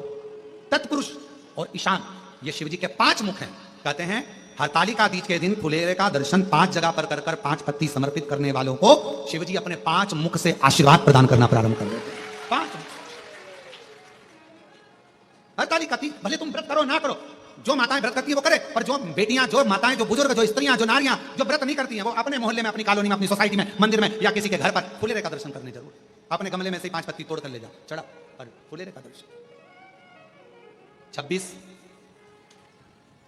तत्पुरुष और ईशान, ये शिव जी के 5 मुख हैं। कहते हैं हरतालिका तीज के दिन फुलेरे का दर्शन 5 जगह पर कर 5 पत्ती समर्पित करने वालों को शिव जी अपने 5 मुख से आशीर्वाद प्रदान करना प्रारंभ कर देते हैं। 5 हरतालिका तीज, भले तुम व्रत करो ना करो, जो माताएं व्रत करती है वो करे, पर जो बेटियां, जो माताएं, जो बुजुर्ग, जो स्त्रियां, जो नारियां जो व्रत नहीं करती हैं, वो अपने मोहल्ले में, अपनी कॉलोनी में, अपनी सोसाइटी में, मंदिर में या किसी के घर पर फुलेरे का दर्शन करने जरूर, अपने गमले में से 5 पत्ती तोड़ कर ले जा, चढ़ा और फुलेरे का दर्शन। 26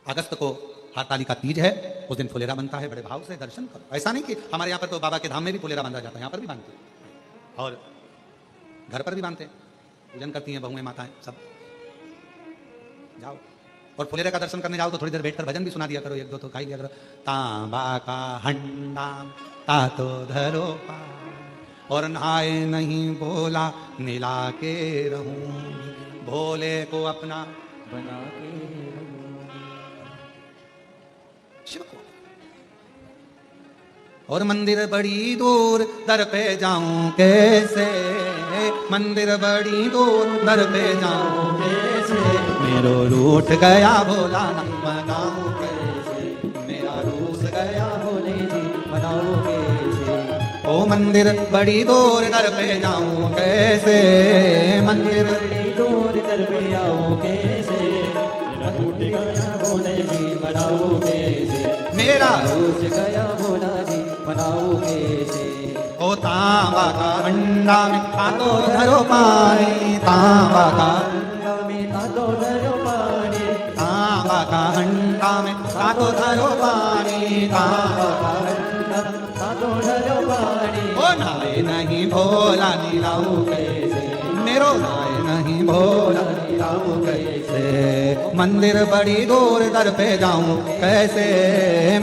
अगस्त को हरतालिका तीज है, उस दिन फुलेरा बनता है, बड़े भाव से दर्शन करो। ऐसा नहीं कि हमारे यहाँ पर तो बाबा के धाम में भी फुलेरा बांधा जाता है, यहाँ पर भी बांधते हैं और घर पर भी बांधते हैं, पूजन करती हैं बहुएं माताएं सब। जाओ और फुलेरे का दर्शन करने जाओ तो थोड़ी देर बैठकर भजन भी सुना दिया करो, 1-2 तो खाई लिया करो। तांबा का हंडा तातो धरो पार और नहाए नहीं बोला नीला के रहूं, भोले को अपना बना के शिव को। और मंदिर बड़ी दूर दर पे जाऊं कैसे, मंदिर बड़ी दूर दर पे जाऊं कैसे, मेरो रूठ गया भोला ना मनाऊं कैसे, मेरा रूठ गया भोले जी मनाऊं कैसे। ओ मंदिर बड़ी दूर दर पे जाऊं कैसे, मंदिर बड़ी दूर दर पे आऊं कैसे, रूठ गया भोले जी मनाऊं कैसे, मेरा रूठ गया भोला जी मनाऊं कैसे। ओ तांबा का हंडा में तातो धरो पानी, तांबा का हंडा में तातो धरो पानी, तांबा का हंडा में तातो धरो पानी, तांबा का हंडा तातो धरो पानी। ओ नहाए नहीं भोला नीलाऊ कैसे, मेरो नहाए नहीं भोला नीलाऊ कैसे, मंदिर बड़ी दूर दर पे जाऊं कैसे,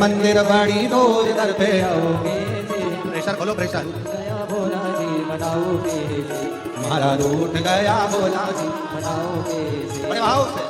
मंदिर बड़ी दूर दर पे आऊं कैसे। प्रेशर खोलो, प्रेशर। गया भोला जी मनाओ कैसे, हमारा रूठ गया भोला जी मनाओ कैसे। बड़े भाव से।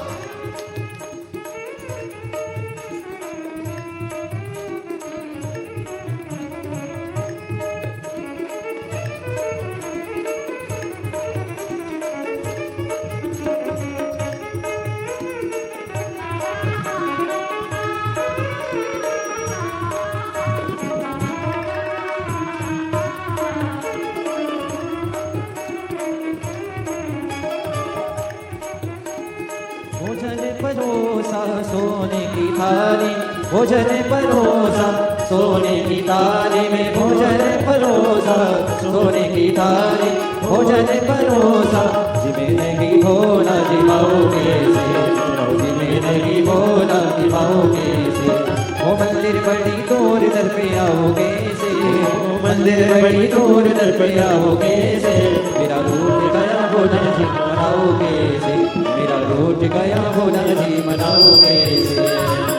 परोसा, सोने की थाली भोजन परोसा, सोने की थाली में भोजन परोसा, सोने की थाली भोजन परोसा। जिमें नहीं भोला जिमाओगे से, जिमें नहीं भोला जिमाओगे से। ओ मंदिर बड़ी दूर दर पे आओगे से, मंदिर बड़ी दूर दर पे आओगे से। मेरा रूठ गया भोला जी मनाओगे से, मेरा रूठ गया भोला जी मनाओगे से।